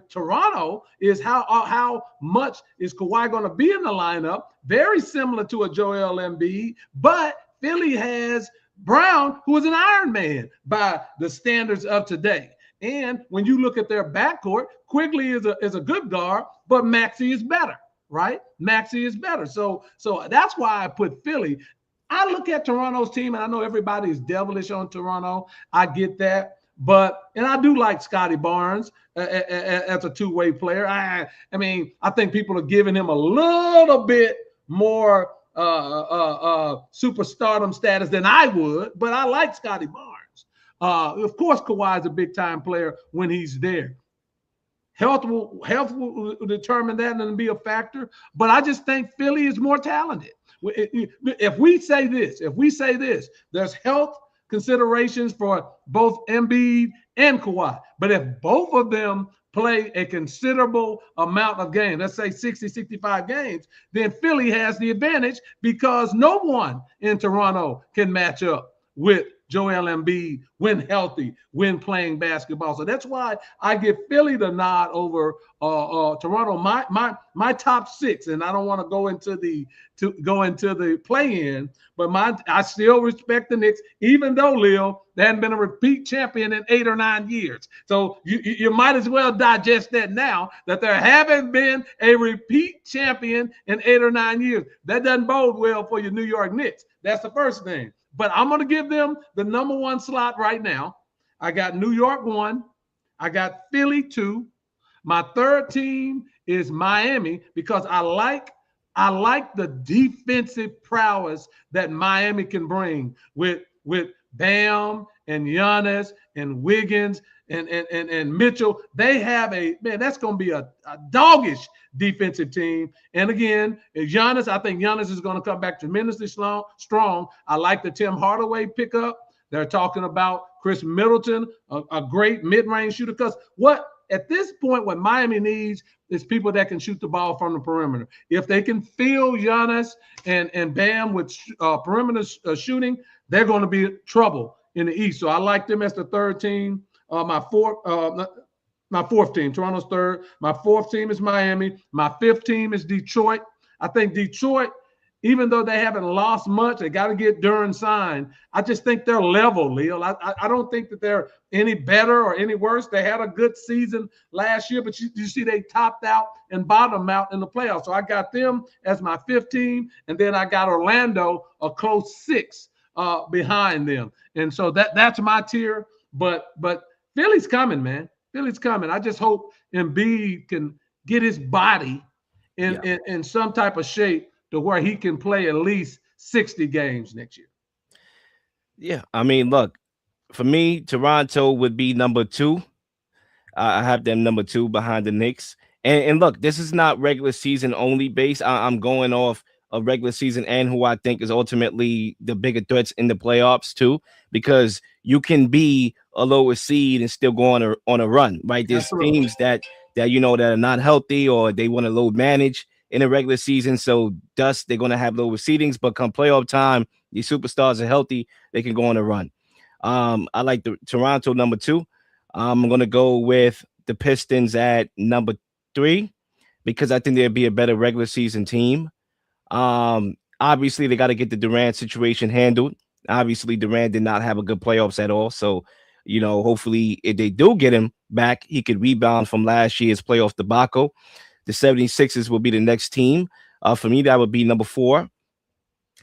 Toronto is how much is Kawhi going to be in the lineup? Very similar to a Joel Embiid, but Philly has Brown, who is an Iron Man by the standards of today. And when you look at their backcourt, Quigley is a good guard, but Maxey is better, right? Maxey is better. So that's why I put Philly. I look at Toronto's team, and I know everybody is devilish on Toronto. I get that. And I do like Scotty Barnes as a two-way player. I mean, I think people are giving him a little bit more superstardom status than I would, but I like Scotty Barnes. Of course, Kawhi is a big-time player when he's there. Health will determine that and be a factor, but I just think Philly is more talented. If we say this, there's health considerations for both Embiid and Kawhi. But if both of them play a considerable amount of games, let's say 60, 65 games, then Philly has the advantage because no one in Toronto can match up with Joel Embiid when healthy, when playing basketball. So that's why I give Philly the nod over Toronto. My top six, and I don't want to go into the play-in, but I still respect the Knicks, even though, Lil, they hadn't been a repeat champion in 8 or 9 years. So you might as well digest that now, that there haven't been a repeat champion in 8 or 9 years. That doesn't bode well for your New York Knicks. That's the first thing. But I'm going to give them the number one slot right now. I got New York 1. I got Philly 2. My third team is Miami because I like the defensive prowess that Miami can bring with Bam and Giannis and Wiggins and Mitchell. They have that's going to be a doggish defensive team. And again, Giannis, I think Giannis is going to come back tremendously strong. I like the Tim Hardaway pickup. They're talking about Chris Middleton, a great mid-range shooter. Because at this point, what Miami needs is people that can shoot the ball from the perimeter. If they can fill Giannis and Bam with perimeter shooting, they're going to be trouble in the East. So I like them as the third team. My fourth team, Toronto's third. My fourth team is Miami. My fifth team is Detroit. I think Detroit, even though they haven't lost much, they got to get Duren signed. I just think they're level, Leo. I don't think that they're any better or any worse. They had a good season last year, but you see they topped out and bottomed out in the playoffs. So I got them as my fifth team, and then I got Orlando a close 6 behind them. And so that's my tier. But Philly's coming, man. Philly's coming. I just hope Embiid can get his body in some type of shape to where he can play at least 60 games next year. Yeah, I mean, look, for me, Toronto would be number 2. I have them number 2 behind the Knicks. And look, this is not regular season only based. I'm going off of regular season and who I think is ultimately the bigger threats in the playoffs too, because you can be a lower seed and still go on a run, right? There's teams that that are not healthy or they want to load manage, in the regular season, so thus they're going to have lower seedings. But come playoff time, these superstars are healthy; they can go on a run. I like the Toronto number 2. I'm going to go with the Pistons at number 3 because I think they'd be a better regular season team. Obviously, they got to get the Durant situation handled. Obviously, Durant did not have a good playoffs at all. So, hopefully, if they do get him back, he could rebound from last year's playoff debacle. The 76ers will be the next team. For me, that would be number 4.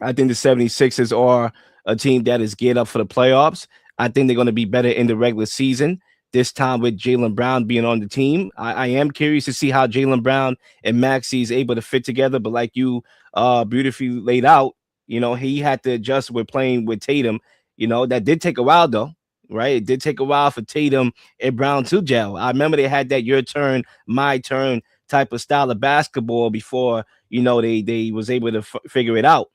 I think the 76ers are a team that is geared up for the playoffs. I think they're going to be better in the regular season. This time with Jaylen Brown being on the team, I am curious to see how Jaylen Brown and Maxey is able to fit together. But like you beautifully laid out, he had to adjust with playing with Tatum. That did take a while though, right? It did take a while for Tatum and Brown to gel. I remember they had that your turn, my turn type of style of basketball before, they was able to figure it out.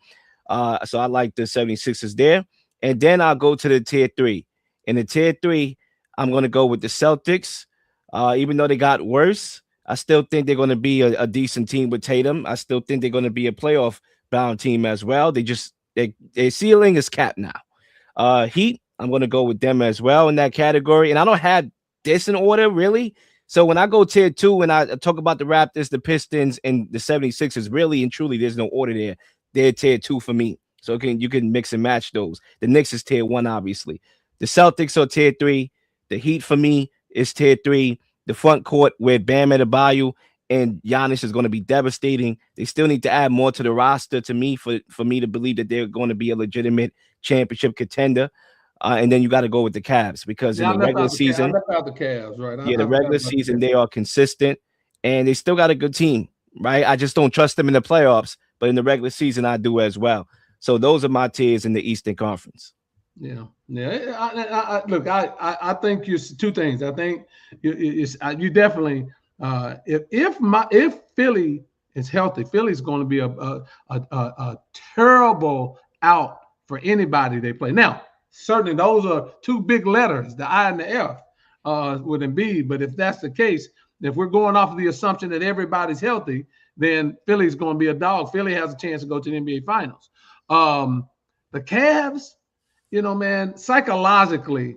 So I like the 76ers there. And then I'll go to the tier 3. In the tier 3, I'm going to go with the Celtics. Even though they got worse, I still think they're going to be a decent team with Tatum. I still think they're going to be a playoff bound team as well. Their ceiling is capped now. Heat, I'm going to go with them as well in that category. And I don't have this in order, really. So when I go tier 2 and I talk about the Raptors, the Pistons, and the 76ers, really and truly, there's no order there. They're tier 2 for me. So you can mix and match those. The Knicks is tier 1, obviously. The Celtics are tier 3. The Heat for me is tier 3. The front court with Bam Adebayo and Giannis is going to be devastating. They still need to add more to the roster to me for me to believe that they're going to be a legitimate championship contender. And then you got to go with the Cavs because in the regular season, I left out the Cavs, right? The regular season they are consistent and they still got a good team, right? I just don't trust them in the playoffs, but in the regular season I do as well. So those are my tiers in the Eastern Conference. Yeah. Look, I think you 2 things. I think you definitely if Philly is healthy, Philly's going to be a terrible out for anybody they play. Now, certainly those are 2 big letters, the I and the F, with Embiid. But if that's the case, if we're going off of the assumption that everybody's healthy, then Philly's going to be a dog. Philly has a chance to go to the NBA Finals. The Cavs, man, psychologically,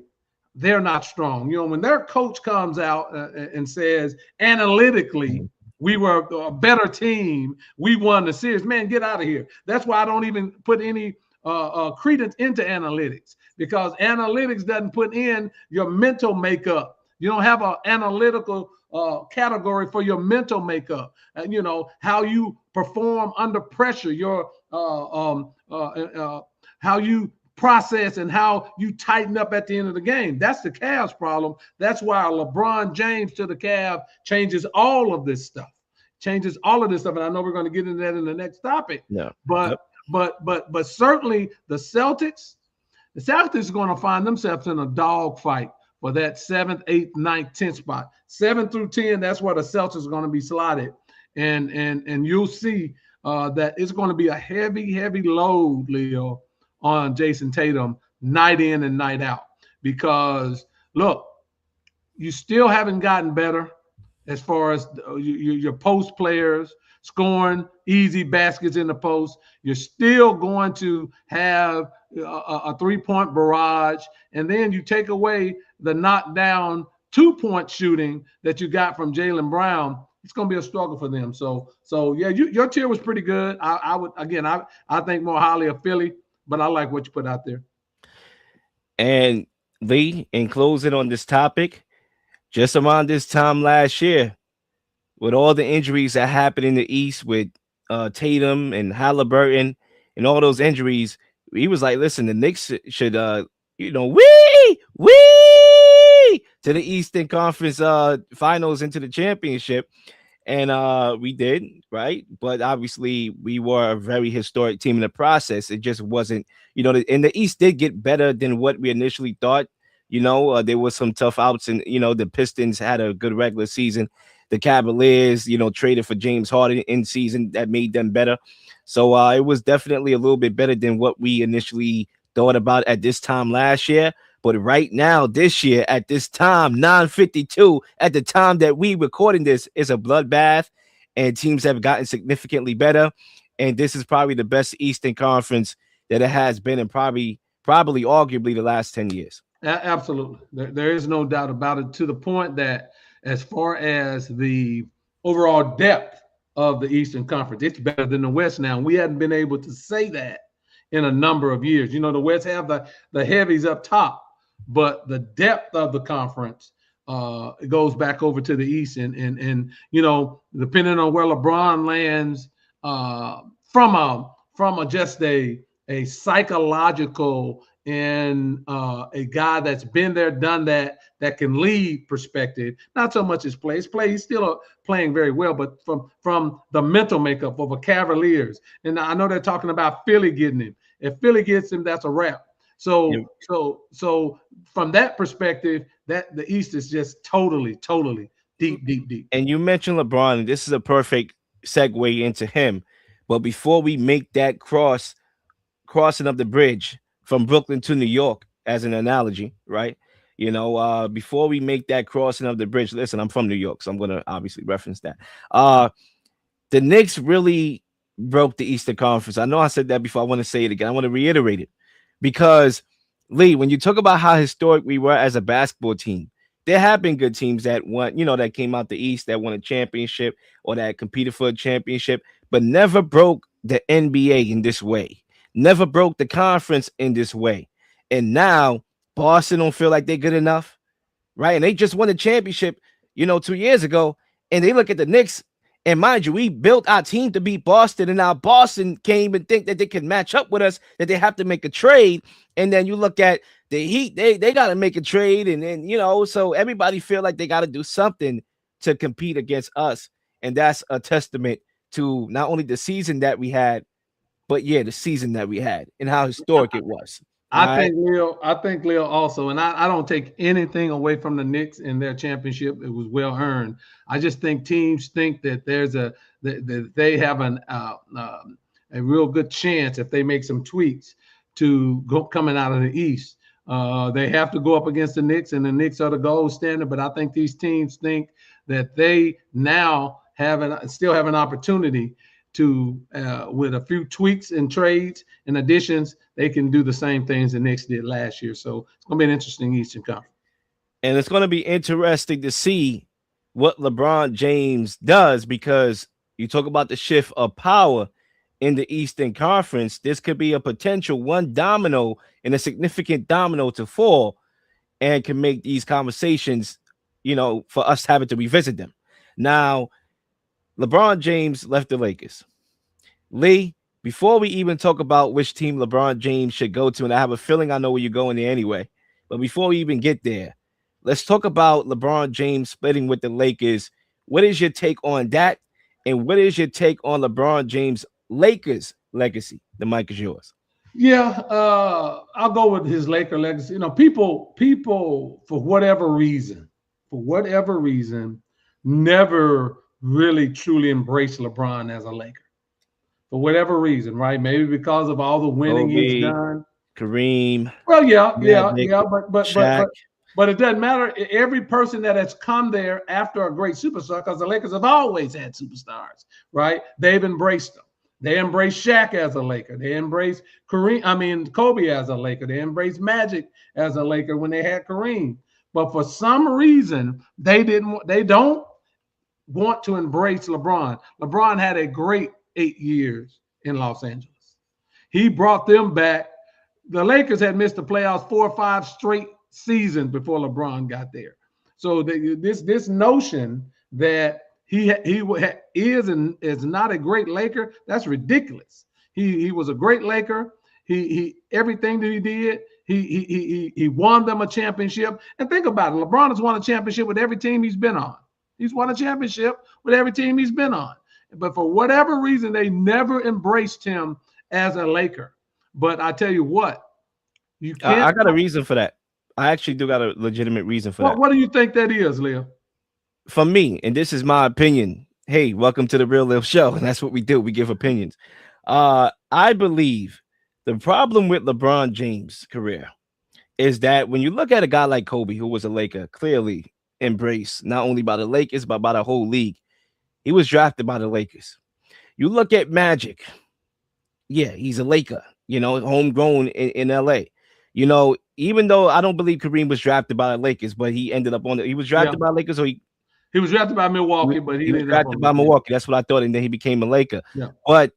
they're not strong. When their coach comes out and says, analytically, we were a better team, we won the series, man, get out of here. That's why I don't even put any credence into analytics, because analytics doesn't put in your mental makeup. You don't have an analytical category for your mental makeup, and how you perform under pressure, your how you process and how you tighten up at the end of the game. That's the Cavs problem. That's why LeBron James to the Cavs changes all of this stuff. And I know we're going to get into that in the next topic. Yeah. But certainly the Celtics are going to find themselves in a dog fight for that 7th, 8th, 9th, 10th spot. 7 through 10, that's where the Celtics are going to be slotted. And you'll see that it's going to be a heavy load, Leo, on Jason Tatum night in and night out, because look, you still haven't gotten better as far as your post players scoring easy baskets in the post. You're still going to have a 3-point barrage, and then you take away the knockdown 2-point shooting that you got from Jaylen Brown. It's going to be a struggle for them. So yeah, your tier was pretty good. I think more highly of Philly, but I like what you put out there. And Lee, in closing on this topic, just around this time last year, with all the injuries that happened in the East with Tatum and Halliburton and all those injuries, he was like, listen, the Knicks should, wee to the Eastern Conference finals into the championship. And we did, right? But obviously we were a very historic team in the process. It just wasn't, and the East did get better than what we initially thought. There was some tough outs, and, the Pistons had a good regular season. The Cavaliers, traded for James Harden in season that made them better. So it was definitely a little bit better than what we initially thought about at this time last year. But right now, this year, at this time, 9:52, at the time that we recording this, is a bloodbath. and teams have gotten significantly better. And this is probably the best Eastern Conference that it has been in probably arguably the last 10 years. Absolutely. There is no doubt about it, to the point that as far as the overall depth of the Eastern Conference, it's better than the West now. We hadn't been able to say that in a number of years. You know, the West have the heavies up top, but the depth of the conference it goes back over to the East. And you know, depending on where LeBron lands from a just a psychological and a guy that's been there, done that, that can lead perspective. Not so much his play. His play, he's still playing very well, but from the mental makeup of a Cavaliers. And I know they're talking about Philly getting him. If Philly gets him, that's a wrap. So Yep. so from that perspective, that the East is just totally deep. And you mentioned LeBron, and this is a perfect segue into him. But before we make that crossing of the bridge from Brooklyn to New York, as an analogy, right? You know, before we make that crossing of the bridge, listen, I'm from New York, so I'm gonna obviously reference that. The Knicks really broke the Eastern Conference. I know I said that before. I want to say it again. I want to reiterate it because Lee, when you talk about how historic we were as a basketball team, there have been good teams that won, you know, that came out the East that won a championship or that competed for a championship, but never broke the NBA in this way, never broke the conference in this way. And now Boston don't feel like they're good enough, right? And they just won a championship, you know, 2 years ago. And they look at the Knicks, and mind you, we built our team to beat Boston, and now Boston came and think that they can match up with us, that they have to make a trade. And then you look at the Heat, they got to make a trade, and then, you know, so everybody feel like they got to do something to compete against us. And that's a testament to not only the season that we had, but yeah, the season that we had and how historic it was. I think Leo also, and I don't take anything away from the Knicks in their championship. It was well earned. I just think teams think that that they have a real good chance if they make some tweaks to go coming out of the East. They have to go up against the Knicks, and the Knicks are the gold standard. But I think these teams think that they now still have an opportunity to, with a few tweaks and trades and additions, they can do the same things the Knicks did last year. So it's going to be an interesting Eastern Conference. And it's going to be interesting to see what LeBron James does, because you talk about the shift of power in the Eastern Conference. This could be a potential one domino and a significant domino to fall, and can make these conversations, you know, for us having to revisit them. Now, LeBron James left the Lakers. Lee, before we even talk about which team LeBron James should go to, and I have a feeling I know where you're going there anyway, but before we even get there, let's talk about LeBron James splitting with the Lakers. What is your take on that? And what is your take on LeBron James' Lakers legacy? The mic is yours. Yeah, I'll go with his Laker legacy. You know, people for whatever reason, never really truly embraced LeBron as a Laker. For whatever reason, right? Maybe because of all the winning he's done. Kareem. Well, yeah, but it doesn't matter. Every person that has come there after a great superstar, because the Lakers have always had superstars, right? They've embraced them. They embraced Shaq as a Laker. They embraced Kobe as a Laker. They embraced Magic as a Laker when they had Kareem. But for some reason, they don't want to embrace LeBron. LeBron had a great 8 years in Los Angeles. He brought them back. The Lakers had missed the playoffs 4 or 5 straight seasons before LeBron got there. So this notion that he is not a great Laker, that's ridiculous. He was a great Laker. He everything that he did, he won them a championship. And think about it, LeBron has won a championship with every team he's been on. He's won a championship with every team he's been on. But for whatever reason, they never embraced him as a Laker. But I tell you what, you can't. I got a reason for that. I actually do got a legitimate reason for that. What do you think that is, Leo? For me, and this is my opinion. Hey, welcome to the Real Lil Show. And that's what we do. We give opinions. I believe the problem with LeBron James' career is that when you look at a guy like Kobe, who was a Laker, clearly embraced not only by the Lakers, but by the whole league, He was drafted by the Lakers. You look at Magic. Yeah, he's a Laker, homegrown in LA. Even though I don't believe Kareem was drafted by the Lakers, but he ended up he was drafted by Lakers, or he was drafted by Milwaukee, but he was ended drafted by Milwaukee. That's what I thought, and then he became a Laker. Yeah. But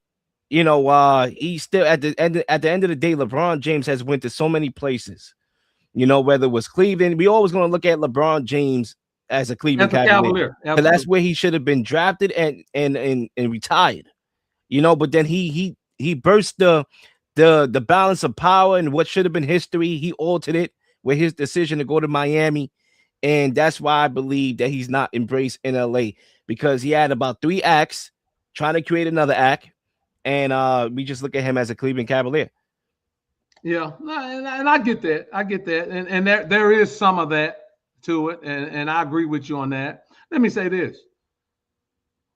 he's still at the end of the day, LeBron James has went to so many places. Whether it was Cleveland, we always going to look at LeBron James as a Cleveland Cavalier. But that's where he should have been drafted and retired. But then he burst the balance of power, and what should have been history, he altered it with his decision to go to Miami. And that's why I believe that he's not embraced in LA, because he had about 3 acts trying to create another act. And we just look at him as a Cleveland Cavalier. Yeah, and I get that. And there is some of that to it. And I agree with you on that. Let me say this.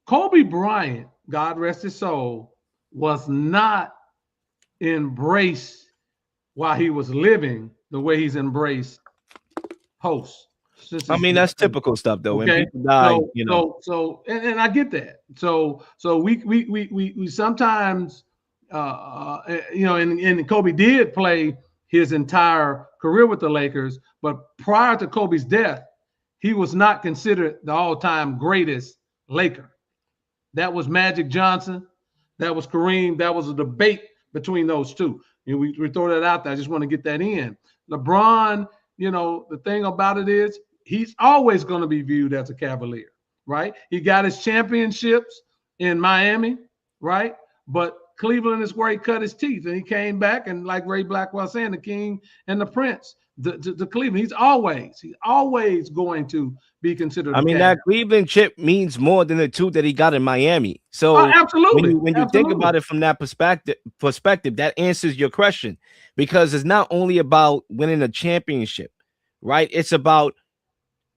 Kobe Bryant, God rest his soul, was not embraced while he was living the way he's embraced post. I mean, that's typical stuff, though. Okay? When people die, So and I get that. So we sometimes, and Kobe did play his entire career with the Lakers, but prior to Kobe's death, he was not considered the all-time greatest Laker. That was Magic Johnson. That was Kareem. That was a debate between those two. We throw that out there. I just want to get that in. LeBron, the thing about it is he's always going to be viewed as a Cavalier, right? He got his championships in Miami, right? But Cleveland is where he cut his teeth, and he came back, and like Ray Blackwell saying, the king and the prince, to Cleveland. He's always going to be considered. I mean, that Cleveland chip means more than the 2 that he got in Miami. So absolutely, when you think about it from that perspective, that answers your question, because it's not only about winning a championship, right? It's about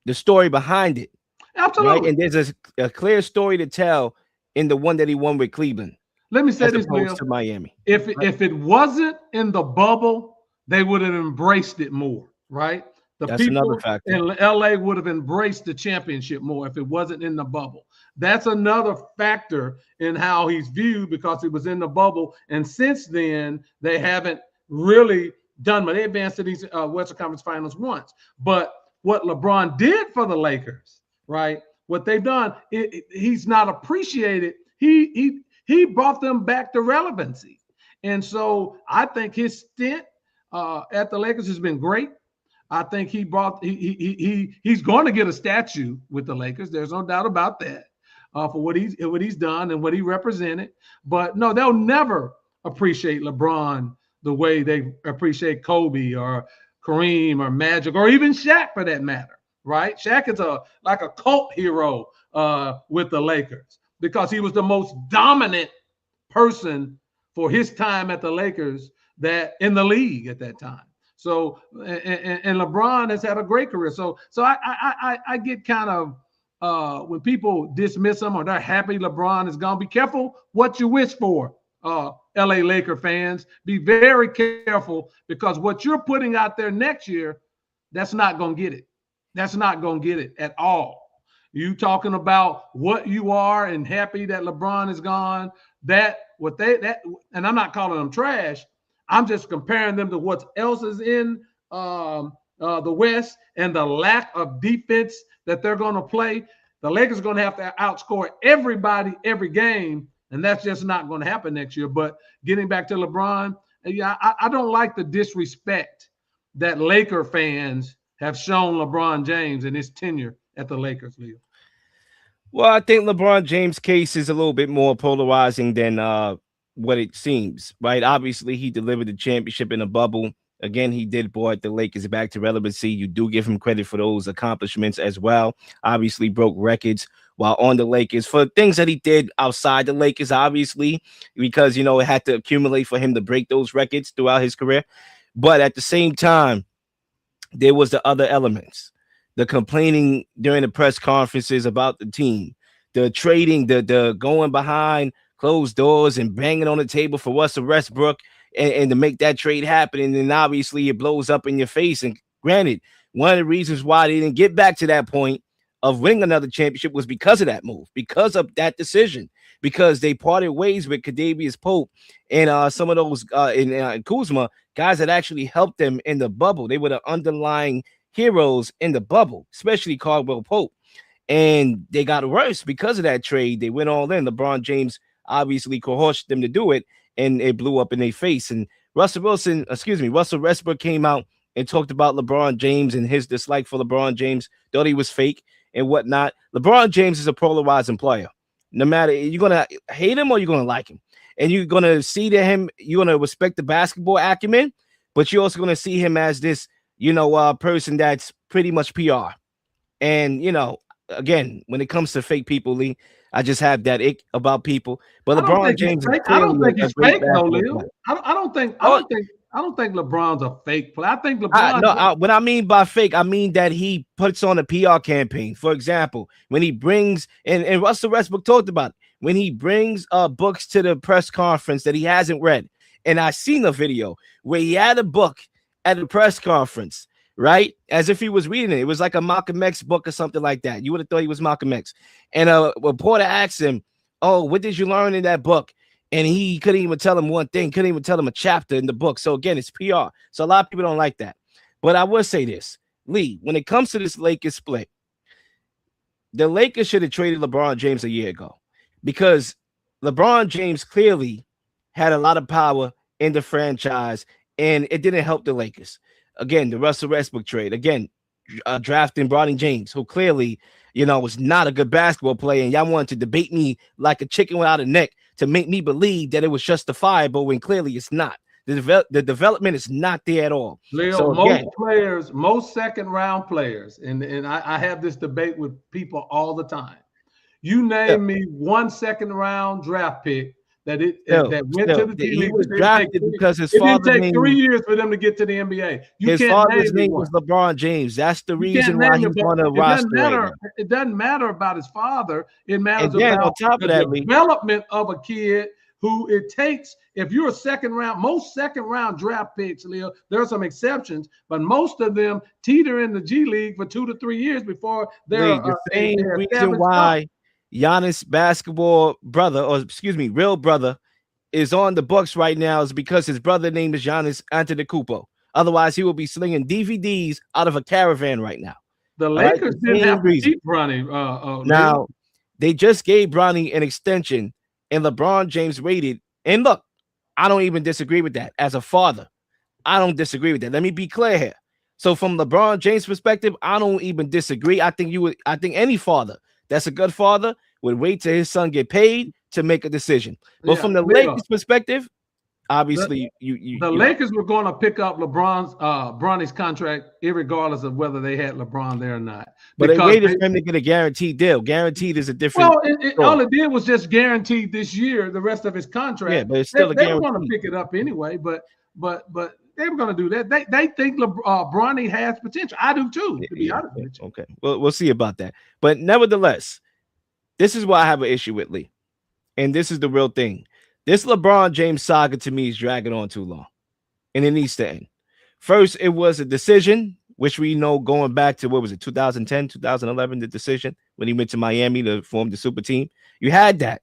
the story behind it. Absolutely. Right? And there's a clear story to tell in the one that he won with Cleveland. Let me say this, to Miami. If it wasn't in the bubble, they would have embraced it more, right? That's another factor. In LA would have embraced the championship more if it wasn't in the bubble. That's another factor in how he's viewed, because he was in the bubble, and since then they haven't really done much. They advanced to these Western Conference Finals once, but what LeBron did for the Lakers, right? What they've done, he's not appreciated. He brought them back to relevancy. And so I think his stint at the Lakers has been great. I think he's going to get a statue with the Lakers. There's no doubt about that, for what he's done and what he represented. But no, they'll never appreciate LeBron the way they appreciate Kobe or Kareem or Magic or even Shaq, for that matter, right? Shaq is like a cult hero with the Lakers, because he was the most dominant person for his time at the Lakers that in the league at that time. So and LeBron has had a great career. So I get kind of when people dismiss him or they're happy LeBron is gone, be careful what you wish for. LA Laker fans, be very careful, because what you're putting out there next year, that's not going to get it. That's not going to get it at all. You talking about what you are and happy that LeBron is gone, and I'm not calling them trash. I'm just comparing them to what else is in the West and the lack of defense that they're going to play. The Lakers are going to have to outscore everybody every game, and that's just not going to happen next year. But getting back to LeBron, I don't like the disrespect that Laker fans have shown LeBron James in his tenure at the Lakers, Leo. Well, I think LeBron James' case is a little bit more polarizing than what it seems, right? Obviously, he delivered the championship in a bubble. Again, he did brought the Lakers back to relevancy. You do give him credit for those accomplishments as well. Obviously, broke records while on the Lakers for things that he did outside the Lakers, obviously, because, it had to accumulate for him to break those records throughout his career. But at the same time, there was the other elements. The complaining during the press conferences about the team, the trading, the going behind closed doors and banging on the table for Russell Westbrook and to make that trade happen. And then obviously it blows up in your face. And granted, one of the reasons why they didn't get back to that point of winning another championship was because of that move, because of that decision, because they parted ways with Kadavius Pope and some of those in Kuzma, guys that actually helped them in the bubble. They were the underlying heroes in the bubble, especially Caldwell Pope. And they got worse because of that trade. They went all in. LeBron James obviously coerced them to do it, and it blew up in their face. And Russell Westbrook came out and talked about LeBron James and his dislike for LeBron James, thought he was fake and whatnot. LeBron James is a polarizing player. No matter, you're going to hate him or you're going to like him. And you're going to see to him, you're going to respect the basketball acumen, but you're also going to see him as this, person that's pretty much PR. And, again, when it comes to fake people, Lee, I just have that ick about people. But LeBron James, I don't think he's fake, though, Leo. I don't think LeBron's a fake player. I think LeBron. What I mean by fake, I mean that he puts on a PR campaign. For example, when he brings and Russell Westbrook talked about it, when he brings books to the press conference that he hasn't read. And I seen a video where he had a book at the press conference, right? As if he was reading it. It was like a Malcolm X book or something like that. You would have thought he was Malcolm X. And a reporter asked him, "Oh, what did you learn in that book?" And he couldn't even tell him one thing, couldn't even tell him a chapter in the book. So again, it's PR. So a lot of people don't like that. But I will say this, Lee, when it comes to this Lakers split, the Lakers should have traded LeBron James a year ago because LeBron James clearly had a lot of power in the franchise, and it didn't help the Lakers. Again, the Russell Westbrook trade. Again, drafting Bronny James, who clearly, was not a good basketball player, and y'all wanted to debate me like a chicken without a neck to make me believe that it was justifiable when clearly it's not. The development is not there at all. Leo, so most second-round players, and I have this debate with people all the time. You name me one second-round draft pick that went to the team. He was drafted because his father. It didn't take 3 years for them to get to the NBA. His father's name was LeBron James. That's the reason why he's on the roster. It doesn't matter about his father. It matters about the development of a kid who it takes. If you're a most second-round draft picks, Leo, there are some exceptions, but most of them teeter in the G League for 2 to 3 years before they're the same reason why Giannis' real brother is on the Bucks right now is because his brother name is Giannis Antetokounmpo. Otherwise, he will be slinging DVDs out of a caravan right now. The Lakers didn't have to keep Bronny. Now, they just gave Bronny an extension, and LeBron James waited. And look, I don't even disagree with that. As a father, I don't disagree with that. Let me be clear here. So from LeBron James' perspective, I don't even disagree. I think any father that's a good father would wait till his son get paid to make a decision. But from the Lakers' perspective, obviously, the Lakers were going to pick up Bronny's contract, irregardless of whether they had LeBron there or not. But they waited for him to get a guaranteed deal. Guaranteed is a different. Well, all it did was just guaranteed this year the rest of his contract. Yeah, but it's still a guarantee. They were going to pick it up anyway, but they were going to do that. They think Bronny has potential. I do too, to be honest with you. Okay, well, we'll see about that. But nevertheless, this is why I have an issue with Lee. And this is the real thing. This LeBron James saga to me is dragging on too long. And it needs to end. First, it was a decision, which we know going back to, 2010, 2011, the decision when he went to Miami to form the super team. You had that.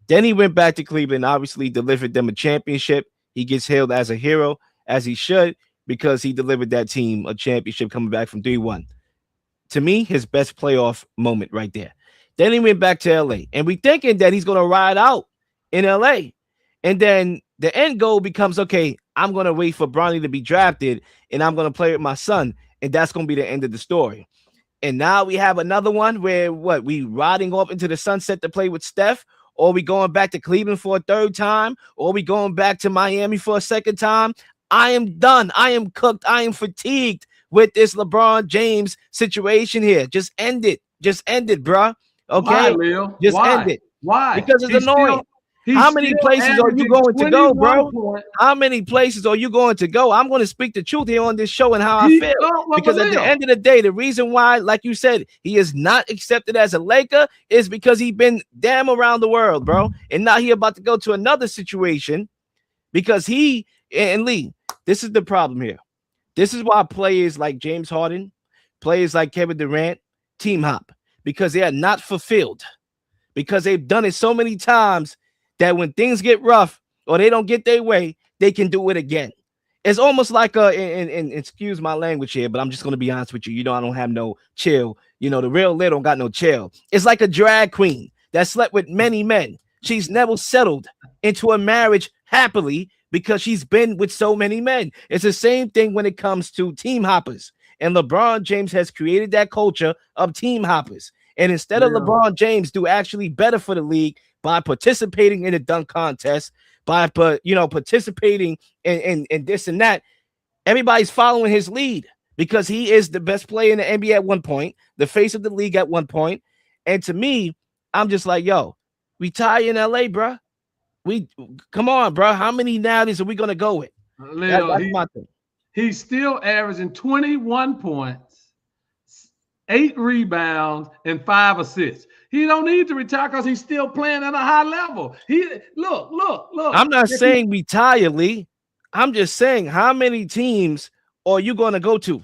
Then he went back to Cleveland, obviously delivered them a championship. He gets hailed as a hero, as he should, because he delivered that team a championship coming back from 3-1. To me, his best playoff moment right there. Then he went back to LA, and we thinking that he's going to ride out in LA. And then the end goal becomes, okay, I'm going to wait for Bronny to be drafted, and I'm going to play with my son, and that's going to be the end of the story. And now we have another one where we riding off into the sunset to play with Steph, or we going back to Cleveland for a third time, or we going back to Miami for a second time. I am done. I am cooked. I am fatigued with this LeBron James situation here. Just end it. Just end it, bro. Okay? Why, Leo? Just end it. Why? Because it's annoying. How many places are you going to go, bro? How many places are you going to go? I'm going to speak the truth here on this show and how I feel. Because at the end of the day, the reason why, like you said, he is not accepted as a Laker is because he's been damn around the world, bro. And now he about to go to another situation because and Lee, this is the problem here. This is why players like James Harden, players like Kevin Durant, team hop. because they are not fulfilled, because they've done it so many times that when things get rough or they don't get their way, they can do it again. It's almost like and excuse my language here, but I'm just gonna be honest with you. You know, I don't have no chill. You know, the real Lil don't got no chill. It's like a drag queen that slept with many men. She's never settled into a marriage happily because she's been with so many men. It's the same thing when it comes to team hoppers. And LeBron James has created that culture of team hoppers. And instead of LeBron James do actually better for the league by participating in the dunk contest, by participating in this and that, everybody's following his lead because he is the best player in the NBA at one point, the face of the league at one point. And to me, I'm just like, yo, retire in LA, bro. Come on, bro. How many nowadays are we gonna go with? That's my thing. He's still averaging 21 points, 8 rebounds, and 5 assists. He don't need to retire because he's still playing at a high level. Look. I'm not saying retire, Lee. I'm just saying, how many teams are you going to go to?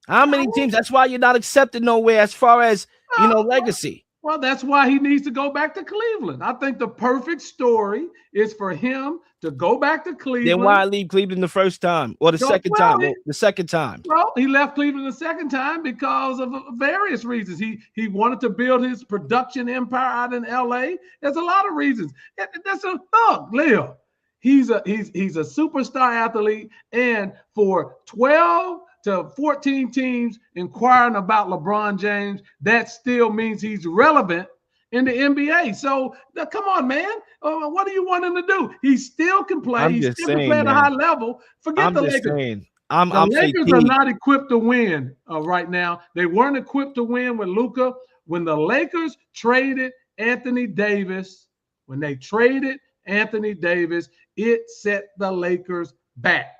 How many teams? That's why you're not accepted nowhere as far as, legacy. Well, that's why he needs to go back to Cleveland. I think the perfect story is for him to go back to Cleveland. Then why leave Cleveland the first time or the second time? The second time. Well, he left Cleveland the second time because of various reasons. He wanted to build his production empire out in LA. There's a lot of reasons. Look, Leo. He's a superstar athlete, and for 12 to 14 teams inquiring about LeBron James, that still means he's relevant in the NBA. So come on, man. What do you want him to do? He still can play. He still can play at a high level. Forget the Lakers. The Lakers are not equipped to win right now. They weren't equipped to win with Luka. When the Lakers traded Anthony Davis, it set the Lakers back.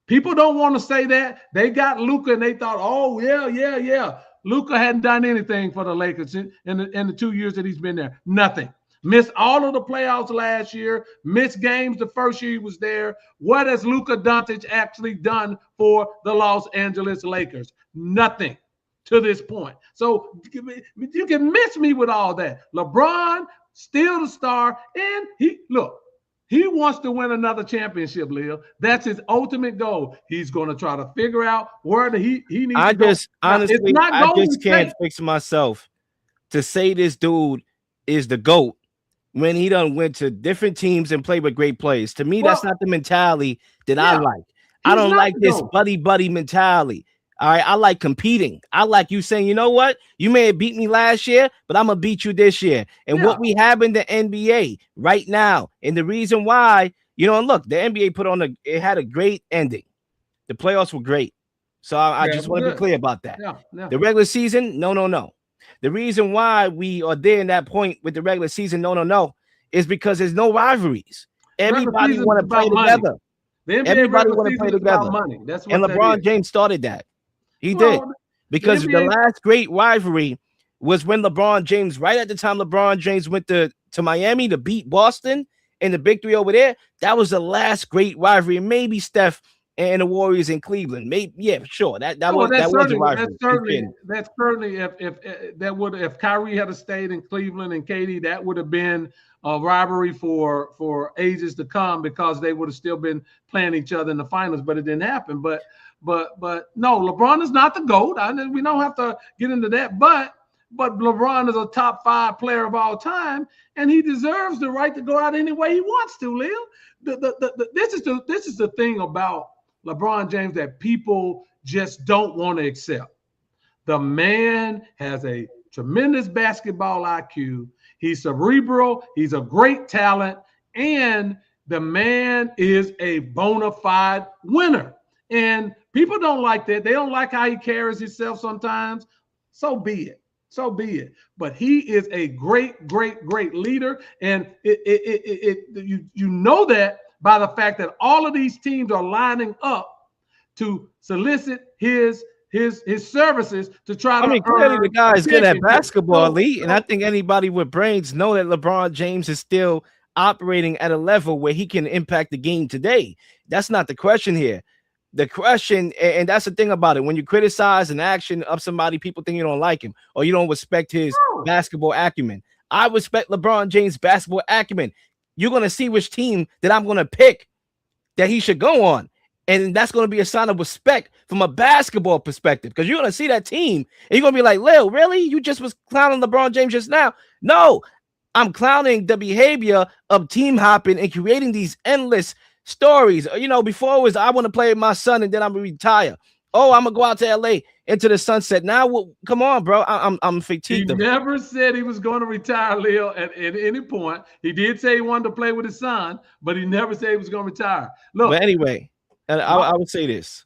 People don't want to say that. They got Luka and they thought, oh, yeah. Luka hadn't done anything for the Lakers in the 2 years that he's been there. Nothing. Missed all of the playoffs last year. Missed games the first year he was there. What has Luka Doncic actually done for the Los Angeles Lakers? Nothing to this point. So you can miss me with all that. LeBron, still the star, and he wants to win another championship, Leo. That's his ultimate goal. He's going to try to figure out where he needs to go. Honestly, I just can't fix myself to say this dude is the GOAT when he done went to different teams and played with great players. To me, that's not the mentality that I like. I don't like this buddy mentality. All right, I like competing. I like you saying, you know what? You may have beat me last year, but I'm going to beat you this year. And what we have in the NBA right now, and the reason why, and look, the NBA it had a great ending. The playoffs were great. So I just want to be clear about that. The regular season, no. The reason why we are there in that point with the regular season, no, is because there's no rivalries. Everybody want to play together. Everybody want to play together. And LeBron James started that. He did, because the last great rivalry was when LeBron James, right at the time LeBron James went to Miami to beat Boston in the Big Three over there. That was the last great rivalry. Maybe Steph and the Warriors in Cleveland. Maybe, sure. That was a rivalry. That's certainly if Kyrie had stayed in Cleveland and KD, that would have been a rivalry for ages to come because they would have still been playing each other in the finals, but it didn't happen. But no, LeBron is not the GOAT. We don't have to get into that. But LeBron is a top 5 player of all time, and he deserves the right to go out any way he wants to, Leo. This is the thing about LeBron James that people just don't want to accept. The man has a tremendous basketball IQ. He's cerebral. He's a great talent. And the man is a bona fide winner. And people don't like that. They don't like how he carries himself sometimes. So be it. But he is a great leader. And you know that by the fact that all of these teams are lining up to solicit his services to try to. Clearly the guy is good at basketball, Lee, and I think anybody with brains know that LeBron James is still operating at a level where he can impact the game today. That's not the question here. the question, and that's the thing about it. When you criticize an action of somebody, people think you don't like him or you don't respect his basketball acumen. I respect LeBron James' basketball acumen. You're gonna see which team that I'm gonna pick that he should go on. And that's going to be a sign of respect from a basketball perspective, because you're going to see that team and you're going to be like, Lil, really? You just was clowning LeBron James just now? No, I'm clowning the behavior of team hopping and creating these endless stories. You know, before it was, I want to play with my son and then I'm going to retire. Oh, I'm going to go out to LA into the sunset. Now, well, come on, bro. I'm fatigued. He never said he was going to retire, Leo, at any point. He did say he wanted to play with his son, but he never said he was going to retire. Look. But anyway, I would say this.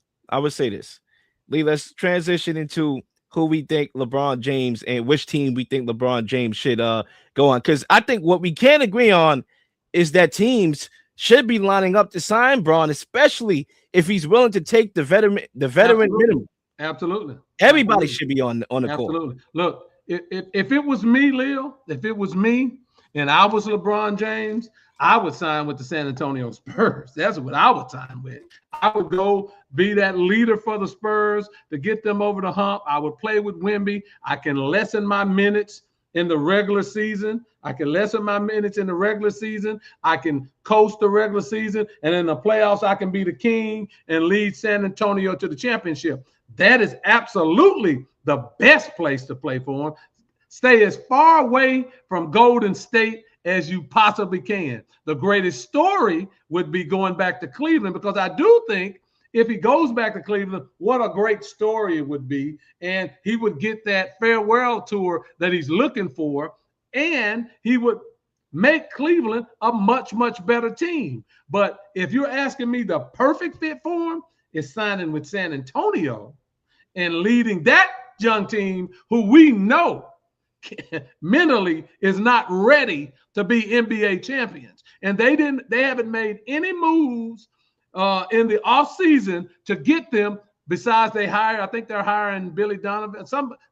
Lee, let's transition into who we think LeBron James and which team we think LeBron James should go on. Because I think what we can agree on is that teams should be lining up to sign Bron, especially if he's willing to take the veteran minimum. Absolutely. Everybody should be on the court. Absolutely. Look, if it was me, Leo, if it was me and I was LeBron James, I would sign with the San Antonio Spurs. That's what I would sign with. I would go be that leader for the Spurs to get them over the hump. I would play with Wemby. I can lessen my minutes in the regular season. I can coast the regular season. And in the playoffs, I can be the king and lead San Antonio to the championship. That is absolutely the best place to play for him. Stay as far away from Golden State as you possibly can. The greatest story would be going back to Cleveland, because I do think if he goes back to Cleveland, what a great story it would be. And he would get that farewell tour that he's looking for. And he would make Cleveland a much, much better team. But if you're asking me the perfect fit for him, is signing with San Antonio and leading that young team who we know mentally is not ready to be NBA champions. And they haven't made any moves in the offseason to get them. Besides, I think they're hiring Billy Donovan.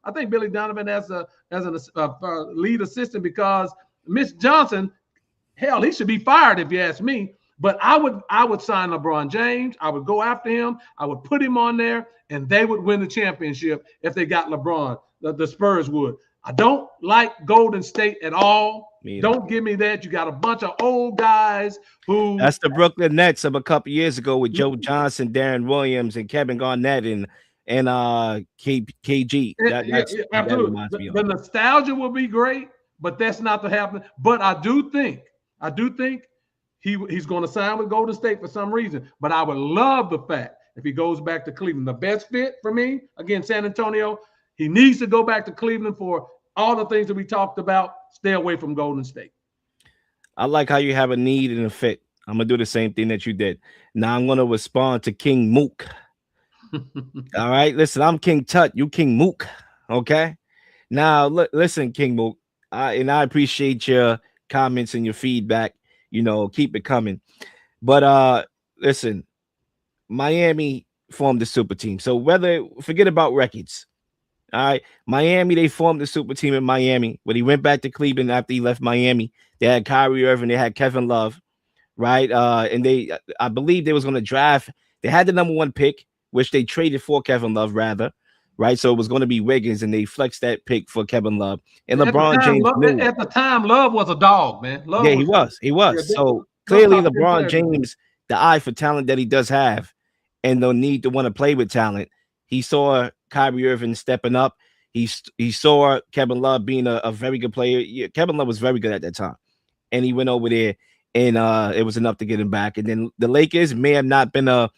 I think Billy Donovan as a lead assistant, because Mitch Johnson, hell, he should be fired if you ask me. But I would sign LeBron James. I would go after him. I would put him on there, and they would win the championship if they got LeBron. The Spurs would. I don't like Golden State at all. Don't give me that. You got a bunch of old guys who. That's the Brooklyn Nets of a couple years ago with Joe Johnson, Darren Williams, and Kevin Garnett and KG. Absolutely. The nostalgia will be great, but that's not to happen. But I do think he's going to sign with Golden State for some reason. But I would love the fact if he goes back to Cleveland. The best fit for me, again, San Antonio. He needs to go back to Cleveland for all the things that we talked about. Stay away from Golden State. I like how you have a need and a fit. I'm going to do the same thing that you did. Now I'm going to respond to King Mook. All right. Listen, I'm King Tut. You King Mook. Okay. Now, listen, King Mook. I appreciate your comments and your feedback. You know, keep it coming. But listen, Miami formed the super team. So forget about records. All right, Miami, they formed the super team in Miami. When he went back to Cleveland after he left Miami, they had Kyrie Irving, they had Kevin Love, right? And I believe they was going to draft. They had the #1 pick, which they traded for Kevin Love, rather, right? So it was going to be Wiggins, and they flexed that pick for Kevin Love. And LeBron James at the time, Love was a dog, man. He was. Yeah, so clearly, LeBron James, the eye for talent that he does have, and the need to want to play with talent. He saw Kyrie Irving stepping up. He saw Kevin Love being a very good player. Yeah, Kevin Love was very good at that time. And he went over there, and it was enough to get him back. And then the Lakers may have not been a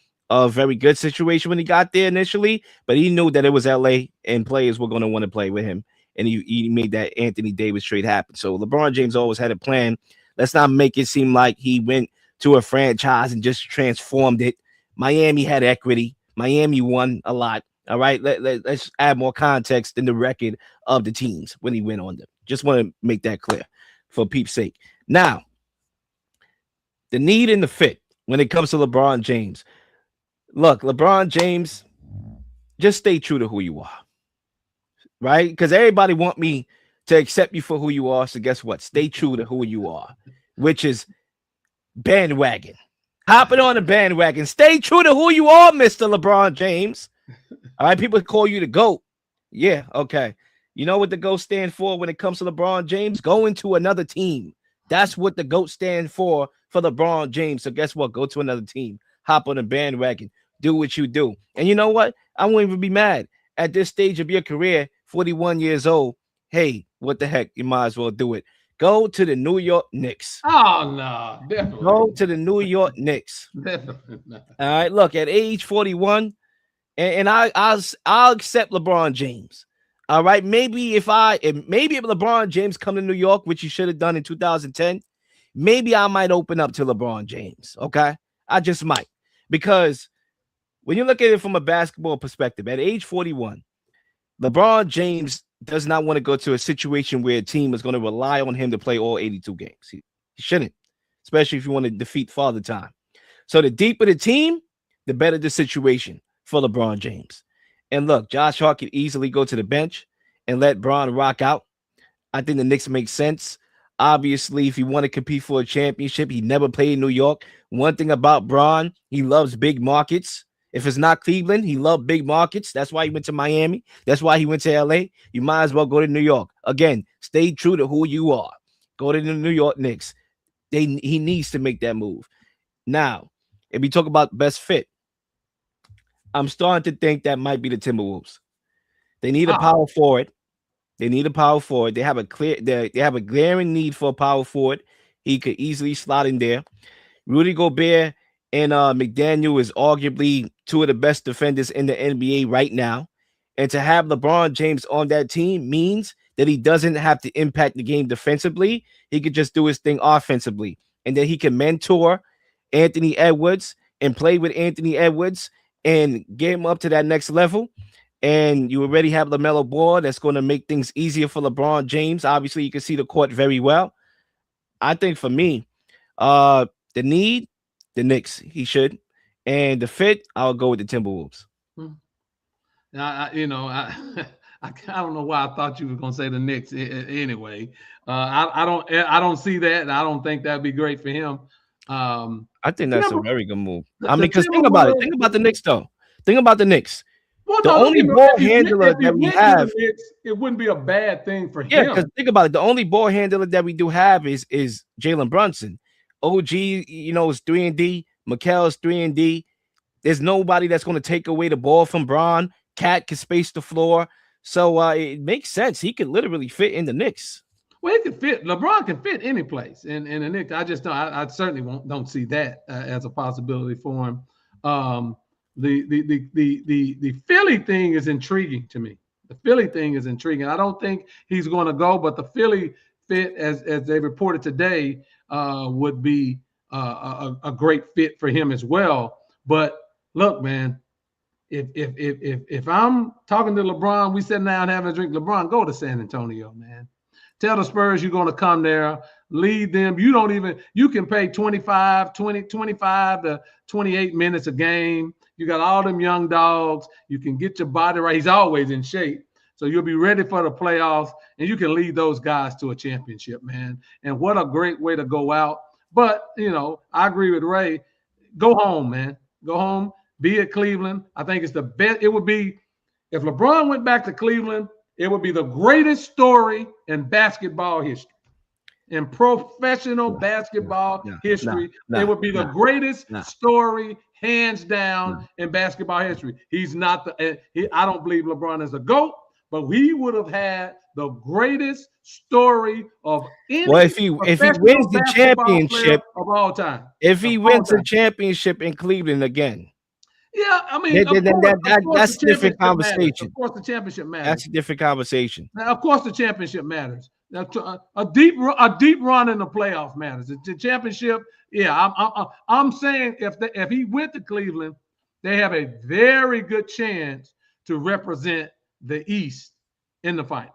very good situation when he got there initially, but he knew that it was LA and players were going to want to play with him. And he made that Anthony Davis trade happen. So LeBron James always had a plan. Let's not make it seem like he went to a franchise and just transformed it. Miami had equity. Miami won a lot. All right. Let's add more context in the record of the teams when he went on them. Just want to make that clear for peep's sake. Now, the need and the fit when it comes to LeBron James. Look, LeBron James, just stay true to who you are. Right? Because everybody want me to accept you for who you are. So guess what? Stay true to who you are, which is bandwagon. Hopping on the bandwagon. Stay true to who you are, Mr. LeBron James. All right, people call you the GOAT. Yeah, okay. You know what the GOAT stand for when it comes to LeBron James? Going to another team. That's what the GOAT stand for LeBron James. So guess what? Go to another team. Hop on the bandwagon. Do what you do. And you know what? I won't even be mad. At this stage of your career, 41 years old, hey, what the heck? You might as well do it. Go to the New York Knicks. Oh no, definitely. Go to the New York Knicks. Definitely not. All right, look, at age 41, and I'll accept LeBron James. All right, maybe if LeBron James come to New York, which he should have done in 2010, maybe I might open up to LeBron James. Okay, I just might, because when you look at it from a basketball perspective, at age 41, LeBron James does not want to go to a situation where a team is going to rely on him to play all 82 games. He shouldn't, especially if you want to defeat Father Time. So the deeper the team, the better the situation for LeBron James. And look, Josh Hart could easily go to the bench and let Bron rock out. I think the Knicks make sense. Obviously, if you want to compete for a championship, he never played in New York. One thing about Bron, he loves big markets. If it's not Cleveland, he loved big markets. That's why he went to Miami. That's why he went to LA. You might as well go to New York. Again, stay true to who you are. Go to the New York Knicks. He needs to make that move. Now, if we talk about best fit, I'm starting to think that might be the Timberwolves. They need a power forward. They need a power forward. They have a glaring need for a power forward. He could easily slot in there. Rudy Gobert and McDaniel is arguably two of the best defenders in the NBA right now. And to have LeBron James on that team means that he doesn't have to impact the game defensively. He could just do his thing offensively. And then he can mentor Anthony Edwards and play with Anthony Edwards and get him up to that next level. And you already have LaMelo Ball that's going to make things easier for LeBron James. Obviously, you can see the court very well. I think for me, the need, the Knicks, he should. And the fit, I'll go with the Timberwolves. I don't know why I thought you were going to say the Knicks anyway. I don't see that. And I don't think that'd be great for him. I think that's a very good move. I mean, because think about it. Think about the Knicks, though. Think about the Knicks. Well, the only ball handler that we have, it wouldn't be a bad thing for him. Yeah, because think about it. The only ball handler that we do have is Jalen Brunson. OG, is 3-and-D. Mikal is 3-and-D. There's nobody that's going to take away the ball from Bron. Cat can space the floor. So it makes sense. He could literally fit in the Knicks. Well, he can fit. LeBron can fit any place in the Knicks. I just don't. I certainly don't see that as a possibility for him. The Philly thing is intriguing to me. The Philly thing is intriguing. I don't think he's going to go, but the Philly fit, as they reported today, would be a great fit for him as well. But look, man, if I'm talking to LeBron, we sitting down having a drink. LeBron, go to San Antonio, man. Tell the Spurs you're going to come there, lead them. You can pay 25 to 28 minutes a game. You got all them young dogs. You can get your body right. He's always in shape. So you'll be ready for the playoffs, and you can lead those guys to a championship, man. And what a great way to go out. But, I agree with Ray. Go home, man. Go home. Be at Cleveland. I think it's the best. It would be, if LeBron went back to Cleveland, it would be the greatest story in basketball history. In professional basketball history, it would be the greatest story, hands down, in basketball history. He's not I don't believe LeBron is a GOAT, but he would have had the greatest story of any. Well, if he wins the championship of all time, if he wins the championship in Cleveland again. Yeah, I mean, that's a different conversation. Of course, the championship matters. That's a different conversation. Now, of course, the championship matters. Now, a deep run in the playoff matters. The championship, yeah. I'm saying if he went to Cleveland, they have a very good chance to represent the East in the finals.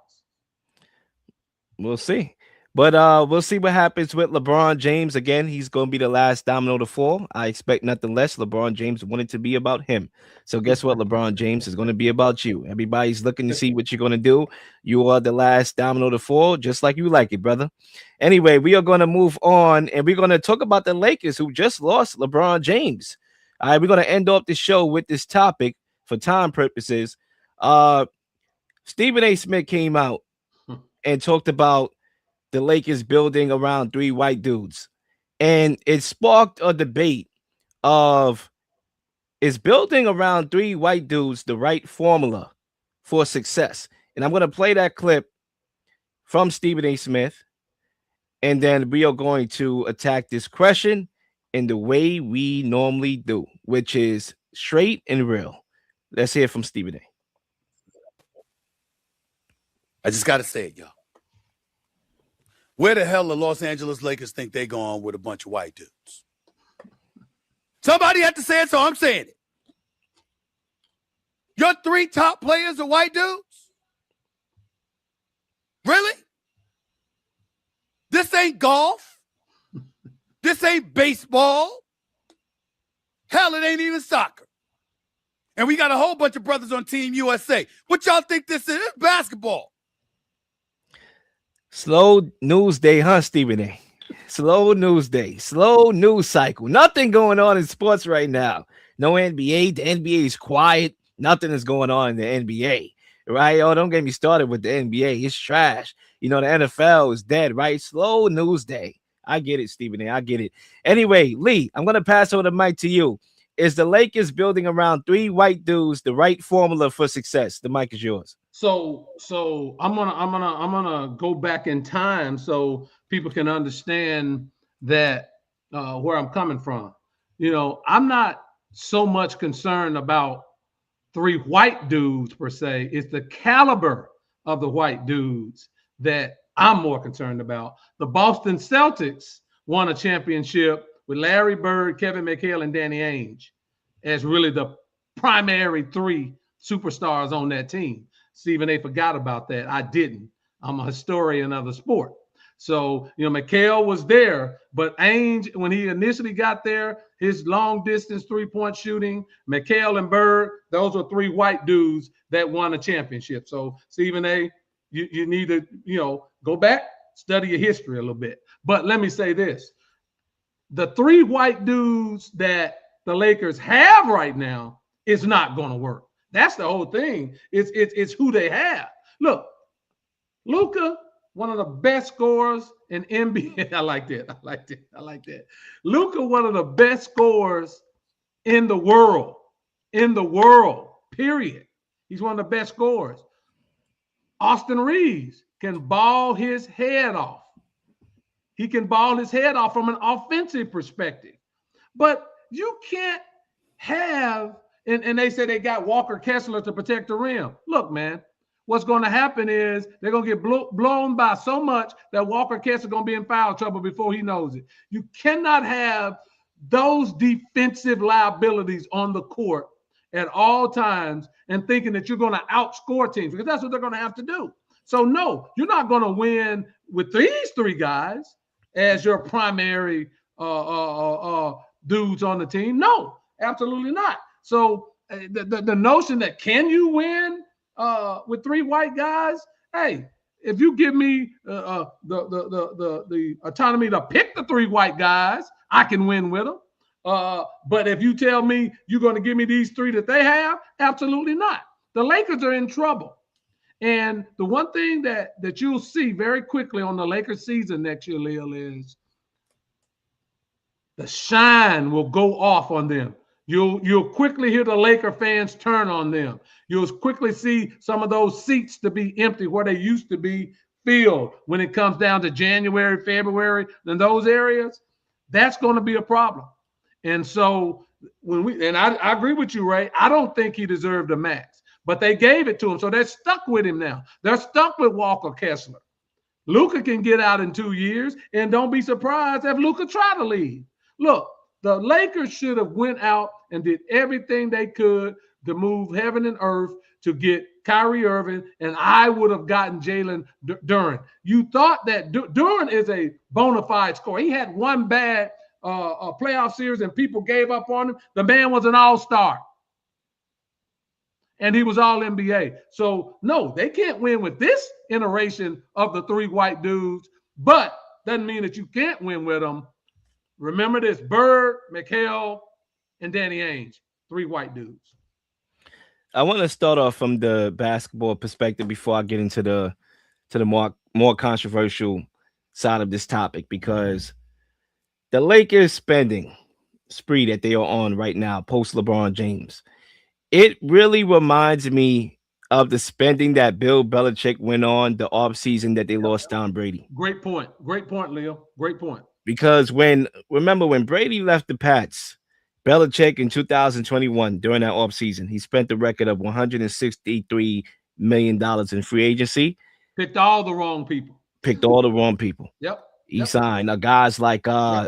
We'll see. But we'll see what happens with LeBron James. Again, he's going to be the last domino to fall. I expect nothing less. LeBron James wanted to be about him. So guess what? LeBron James is going to be about you. Everybody's looking to see what you're going to do. You are the last domino to fall, just like you like it, brother. Anyway, we are going to move on, and we're going to talk about the Lakers, who just lost LeBron James. All right, we're going to end off the show with this topic for time purposes. Stephen A. Smith came out and talked about the Lakers building around three white dudes. And it sparked a debate of, is building around three white dudes the right formula for success? And I'm going to play that clip from Stephen A. Smith. And then we are going to attack this question in the way we normally do, which is straight and real. Let's hear from Stephen A. I just got to say it, y'all. Where the hell the Los Angeles Lakers think they going with a bunch of white dudes? Somebody had to say it, so I'm saying it. Your three top players are white dudes? Really? This ain't golf. This ain't baseball. Hell, it ain't even soccer. And we got a whole bunch of brothers on Team USA. What y'all think this is? It's basketball. Slow news day, huh, Stephen A? Slow news day, slow news cycle. Nothing going on in sports right now. No NBA. The NBA is quiet. Nothing is going on in the NBA, right? Oh, don't get me started with the NBA. It's trash. You know, the NFL is dead, right? Slow news day. I get it, Stephen A. I get it. Anyway, Lee, I'm going to pass over the mic to you. Is the Lakers building around three white dudes the right formula for success? The mic is yours. So I'm gonna go back in time so people can understand that where I'm coming from. You know, I'm not so much concerned about three white dudes per se. It's the caliber of the white dudes that I'm more concerned about. The Boston Celtics won a championship with Larry Bird, Kevin McHale, and Danny Ainge as really the primary three superstars on that team. Stephen A. forgot about that. I didn't. I'm a historian of the sport. So, you know, McHale was there, but Ainge, when he initially got there, his long distance three-point shooting, McHale and Bird, those were three white dudes that won a championship. So, Stephen A., you need to, you know, go back, study your history a little bit. But let me say this. The three white dudes that the Lakers have right now is not going to work. That's the whole thing. It's who they have. Look, Luka, one of the best scorers in NBA. I like that. Luka, one of the best scorers in the world. Period. He's one of the best scorers. Austin Reeves can ball his head off. He can ball his head off from an offensive perspective. But you can't have, and they say they got Walker Kessler to protect the rim. Look, man, what's going to happen is they're going to get blown by so much that Walker Kessler is going to be in foul trouble before he knows it. You cannot have those defensive liabilities on the court at all times and thinking that you're going to outscore teams, because that's what they're going to have to do. So, no, you're not going to win with these three guys as your primary dudes on the team. No, absolutely not. So the notion that can you win with three white guys? Hey, if you give me the autonomy to pick the three white guys, I can win with them. But if you tell me you're going to give me these three that they have, absolutely not. The Lakers are in trouble. And the one thing that you'll see very quickly on the Lakers season next year, Lil, is the shine will go off on them. You'll quickly hear the Laker fans turn on them. You'll quickly see some of those seats to be empty where they used to be filled when it comes down to January, February, in those areas. That's going to be a problem. And so I agree with you, Ray. I don't think he deserved a max, but they gave it to him. So they're stuck with him now. They're stuck with Walker Kessler. Luka can get out in 2 years, and don't be surprised if Luka try to leave. Look, the Lakers should have went out and did everything they could to move heaven and earth to get Kyrie Irving, and I would have gotten Jalen Duren. You thought that Duren is a bona fide scorer. He had one bad playoff series, and people gave up on him. The man was an all-star. And he was all NBA. So, no, they can't win with this iteration of the three white dudes, but doesn't mean that you can't win with them. Remember this: Bird, McHale, and Danny Ainge, three white dudes. I want to start off from the basketball perspective before I get into the more controversial side of this topic, because the Lakers spending spree that they are on right now, post LeBron James, it really reminds me of the spending that Bill Belichick went on the offseason that they lost Tom Brady. Great point. Great point, Leo. Great point. Because remember when Brady left the Pats, Belichick in 2021, during that offseason, he spent the record of $163 million in free agency. Picked all the wrong people. Yep. He signed guys like Jonnu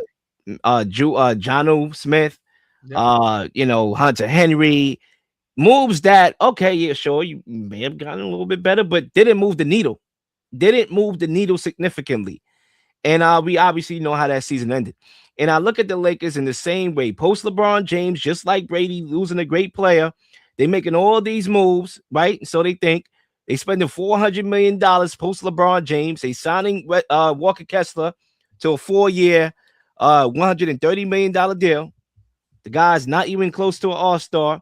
Smith, Hunter Henry. Moves that, okay, yeah, sure, you may have gotten a little bit better, but didn't move the needle. Significantly. And we obviously know how that season ended. And I look at the Lakers in the same way. Post LeBron James, just like Brady losing a great player, they making all these moves, right? So they think they spending $400 million post LeBron James. They signing Walker Kessler to a 4-year, $130 million deal. The guy's not even close to an all-star.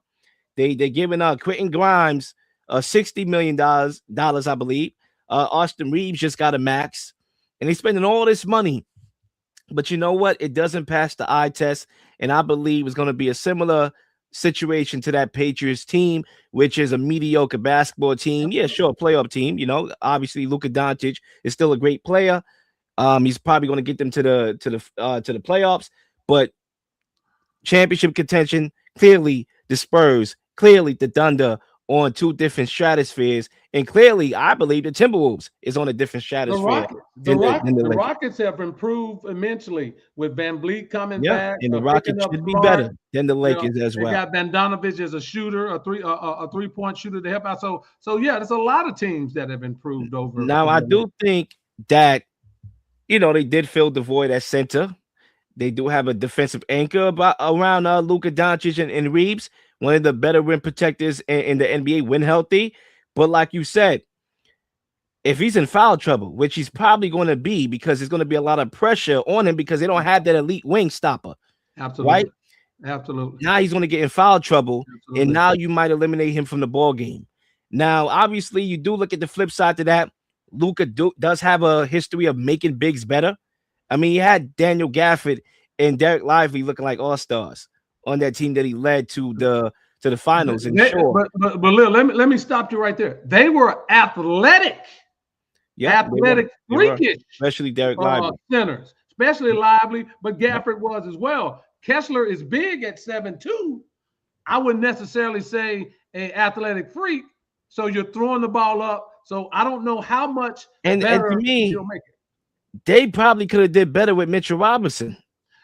They're giving Quentin Grimes $60 million, I believe. Austin Reeves just got a max, and they're spending all this money. But you know what? It doesn't pass the eye test, and I believe it's going to be a similar situation to that Patriots team, which is a mediocre basketball team. Yeah, sure, playoff team. Obviously Luka Doncic is still a great player. He's probably going to get them to the playoffs, but championship contention, clearly the Spurs, clearly the Thunder on two different stratospheres, and clearly I believe the Timberwolves is on a different stratosphere. The Rockets have improved immensely with VanVleet coming back, and the Rockets should be better than the Lakers as well. They got Bogdanovic as a shooter, a three-point shooter to help out. So yeah, there's a lot of teams that have improved over. Now I do think that they did fill the void at center. They do have a defensive anchor around Luka Doncic and Reeves, one of the better rim protectors in the NBA when healthy. But like you said, if he's in foul trouble, which he's probably going to be, because there's going to be a lot of pressure on him because they don't have that elite wing stopper. Absolutely. Right? Absolutely. Now he's going to get in foul trouble, and now you might eliminate him from the ball game. Now, obviously, you do look at the flip side to that. Luka does have a history of making bigs better. I mean, he had Daniel Gafford and Derek Lively looking like all-stars on that team that he led to the finals. And but Lil, let me stop you right there. They were athletic, freakish, especially Derek Lively centers, especially Lively, but Gafford was as well. Kessler is big at 7'2". I wouldn't necessarily say an athletic freak. So you're throwing the ball up. So I don't know how much better and to me, he'll make it. They probably could have did better with Mitchell Robinson.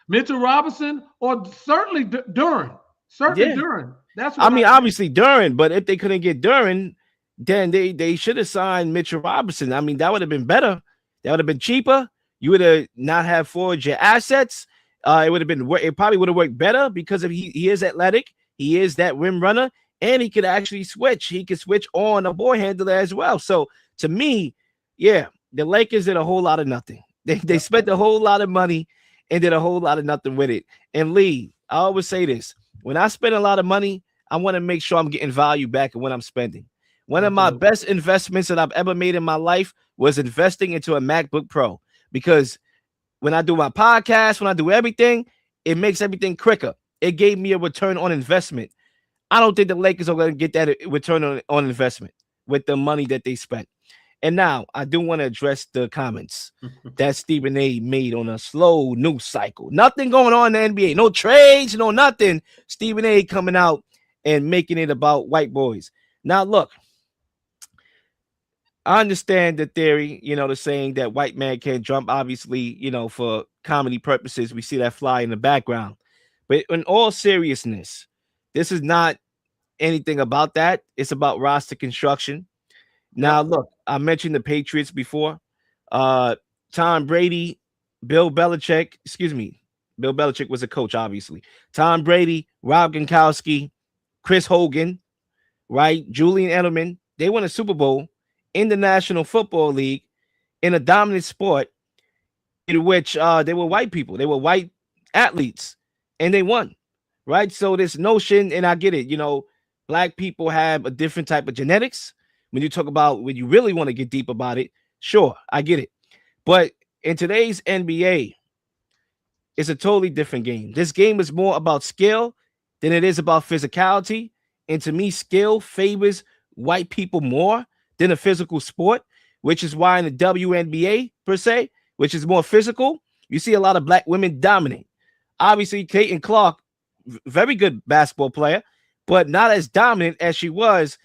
Or certainly Duren. Duren. That's what obviously Duren, but if they couldn't get Duren, then they should have signed Mitchell Robinson. I mean, that would have been better. That would have been cheaper. You would have not have forged your assets. It probably would have worked better because he is athletic. He is that rim runner, and he could actually switch. He could switch on a ball handler as well. So to me, yeah, the Lakers did a whole lot of nothing. They spent a whole lot of money and did a whole lot of nothing with it. And Lee, I always say this: when I spend a lot of money, I want to make sure I'm getting value back in what I'm spending. One of my best investments that I've ever made in my life was investing into a MacBook Pro, because when I do my podcast, when I do everything, it makes everything quicker. It gave me a return on investment. I don't think the Lakers are going to get that return on investment with the money that they spent. And now I do want to address the comments that Stephen A made on a slow news cycle. Nothing going on in the NBA. No trades, no nothing. Stephen A coming out and making it about white boys. Now, look, I understand the theory, the saying that white man can't jump. Obviously, for comedy purposes, we see that fly in the background. But in all seriousness, this is not anything about that. It's about roster construction. Now, look, I mentioned the Patriots before. Tom Brady, Bill Belichick, excuse me. Bill Belichick was a coach, obviously. Tom Brady, Rob Gronkowski, Chris Hogan, right? Julian Edelman. They won a Super Bowl in the National Football League in a dominant sport in which they were white people. They were white athletes, and they won, right? So this notion, and I get it, black people have a different type of genetics. When you talk about, when you really want to get deep about it, sure, I get it. But in today's NBA, it's a totally different game. This game is more about skill than it is about physicality. And to me, skill favors white people more than a physical sport, which is why in the WNBA, per se, which is more physical, you see a lot of black women dominate. Obviously, Caitlin Clark, very good basketball player, but not as dominant as she was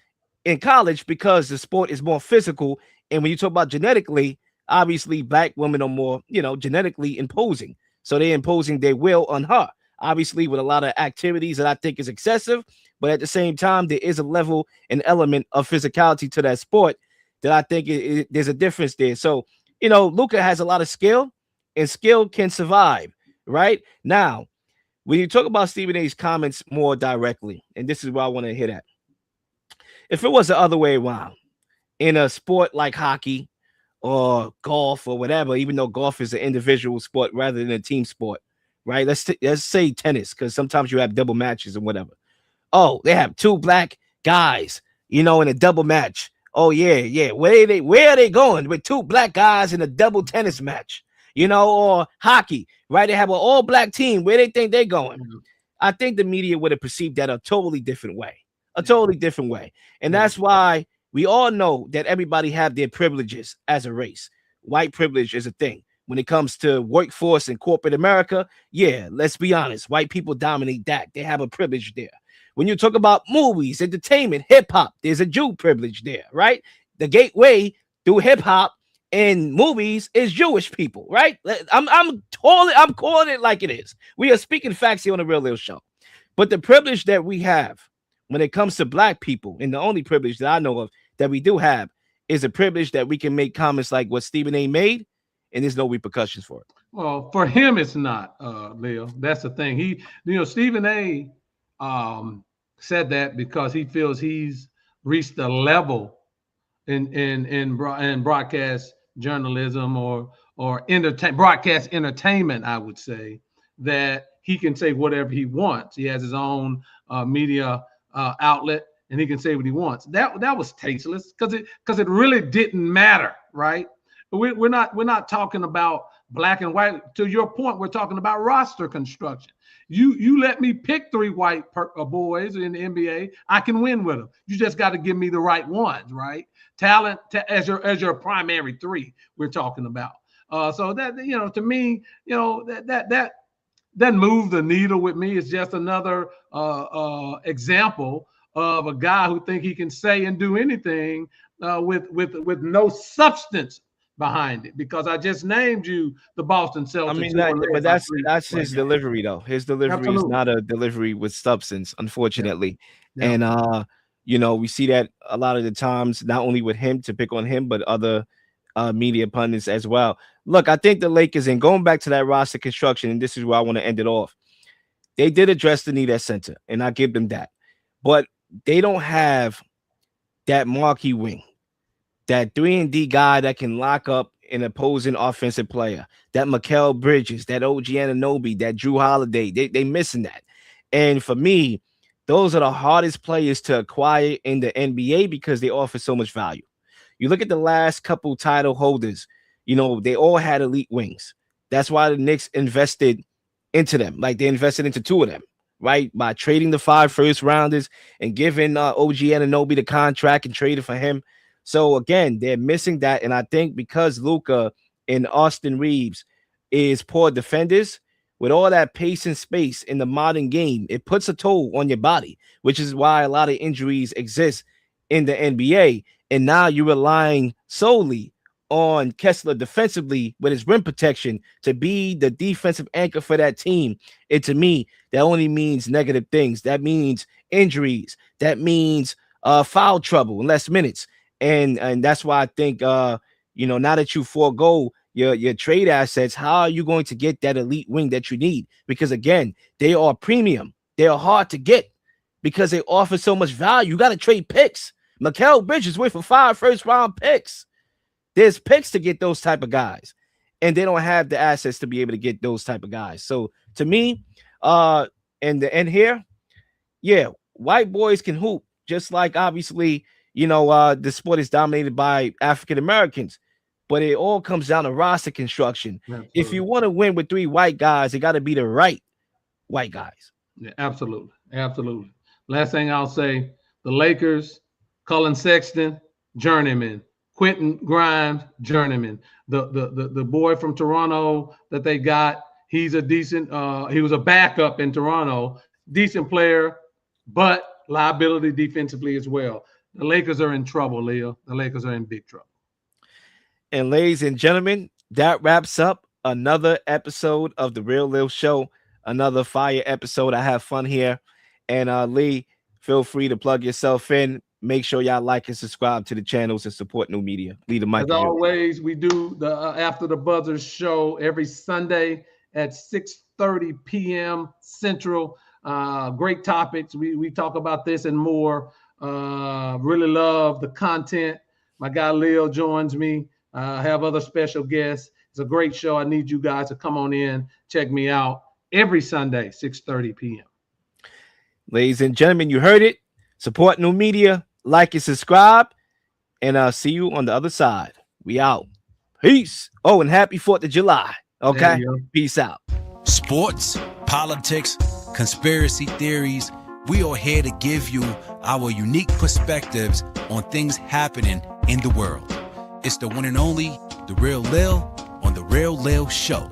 in college because the sport is more physical. And when you talk about genetically, obviously black women are more, genetically imposing. So they're imposing their will on her, obviously with a lot of activities that I think is excessive. But at the same time, there is a level and element of physicality to that sport that I think there's a difference there. So, Luka has a lot of skill, and skill can survive, right? Now, when you talk about Stephen A's comments more directly, and this is where I want to hit at. If it was the other way around, in a sport like hockey or golf or whatever, even though golf is an individual sport rather than a team sport, right? Let's say tennis, because sometimes you have double matches and whatever. Oh, they have two black guys, in a double match. Oh, yeah. Where are they going with two black guys in a double tennis match? Or hockey, right? They have an all-black team. Where they think they're going? I think the media would have perceived that a totally different way. And that's why we all know that everybody have their privileges as a race. White privilege is a thing. When it comes to workforce in corporate America, yeah, let's be honest. White people dominate that. They have a privilege there. When you talk about movies, entertainment, hip-hop, there's a Jew privilege there, right? The gateway through hip-hop and movies is Jewish people, right? I'm calling it like it is. We are speaking facts here on the Real Lil Show. But the privilege that we have when it comes to black people, and the only privilege that I know of that we do have, is a privilege that we can make comments like what Stephen A made, and there's no repercussions for it. Well, for him, it's not, Leo. That's the thing. Stephen A said that because he feels he's reached a level in broadcast journalism or broadcast entertainment, I would say, that he can say whatever he wants. He has his own media outlet, and he can say what he wants. That was tasteless because it really didn't matter, right? We're not talking about black and white. To your point, we're talking about roster construction. You let me pick three white boys in the NBA, I can win with them. You just got to give me the right ones, right? Talent as your primary three. We're talking about. So that to me, that doesn't move the needle with me. It's just another example of a guy who think he can say and do anything with no substance behind it, because I just named you the Boston Celtics. I mean, but that's his delivery, though. His delivery Absolutely. Is not a delivery with substance, unfortunately. Yeah. And we see that a lot of the times, not only with him to pick on him, but other media pundits as well. Look, I think the Lakers, and going back to that roster construction, and this is where I want to end it off, they did address the need at center, and I give them that. But they don't have that marquee wing, that 3-and-D guy that can lock up an opposing offensive player, that Mikal Bridges, that OG Anunoby, that Drew Holiday. They missing that. And for me, those are the hardest players to acquire in the NBA because they offer so much value. You look at the last couple title holders, they all had elite wings. That's why the Knicks invested into them. Like, they invested into two of them, right? By trading the 5 first-rounders and giving OG Anunoby the contract and trading for him. So, again, they're missing that. And I think because Luka and Austin Reeves is poor defenders, with all that pace and space in the modern game, it puts a toll on your body, which is why a lot of injuries exist in the NBA. And now you're relying solely on Kessler defensively with his rim protection to be the defensive anchor for that team. And to me, that only means negative things. That means injuries. That means foul trouble in less minutes. And that's why I think, now that you forego your trade assets, how are you going to get that elite wing that you need? Because, again, they are premium. They are hard to get because they offer so much value. You got to trade picks. Mikal Bridges went for 5 first-round picks. There's picks to get those type of guys, and they don't have the assets to be able to get those type of guys. So, to me, in the end here, yeah, white boys can hoop, just like, obviously, the sport is dominated by African Americans, but it all comes down to roster construction. Absolutely. If you want to win with 3 white guys, it got to be the right white guys. Yeah, absolutely. Last thing I'll say, the Lakers, Colin Sexton, journeyman. Quentin Grimes, journeyman. The boy from Toronto that they got, he's a decent, he was a backup in Toronto, decent player, but liability defensively as well. The Lakers are in trouble, Leo. The Lakers are in big trouble. And ladies and gentlemen, that wraps up another episode of the Real Lil Show, another fire episode. I have fun here. And Lee, feel free to plug yourself in. Make sure y'all like and subscribe to the channels and support new media. Lead the mic. As always, we do the After the Buzzer show every Sunday at 6:30 p.m. Central. Great topics. We talk about this and more. Really love the content. My guy Leo joins me. Have other special guests. It's a great show. I need you guys to come on in, check me out every Sunday, 6:30 p.m. Ladies and gentlemen, you heard it. Support new media. Like and subscribe, and I'll see you on the other side. We out. Peace. Oh, and happy 4th of July. Okay? Peace out. Sports, politics, conspiracy theories. We are here to give you our unique perspectives on things happening in the world. It's the one and only The Real Lil on The Real Lil Show.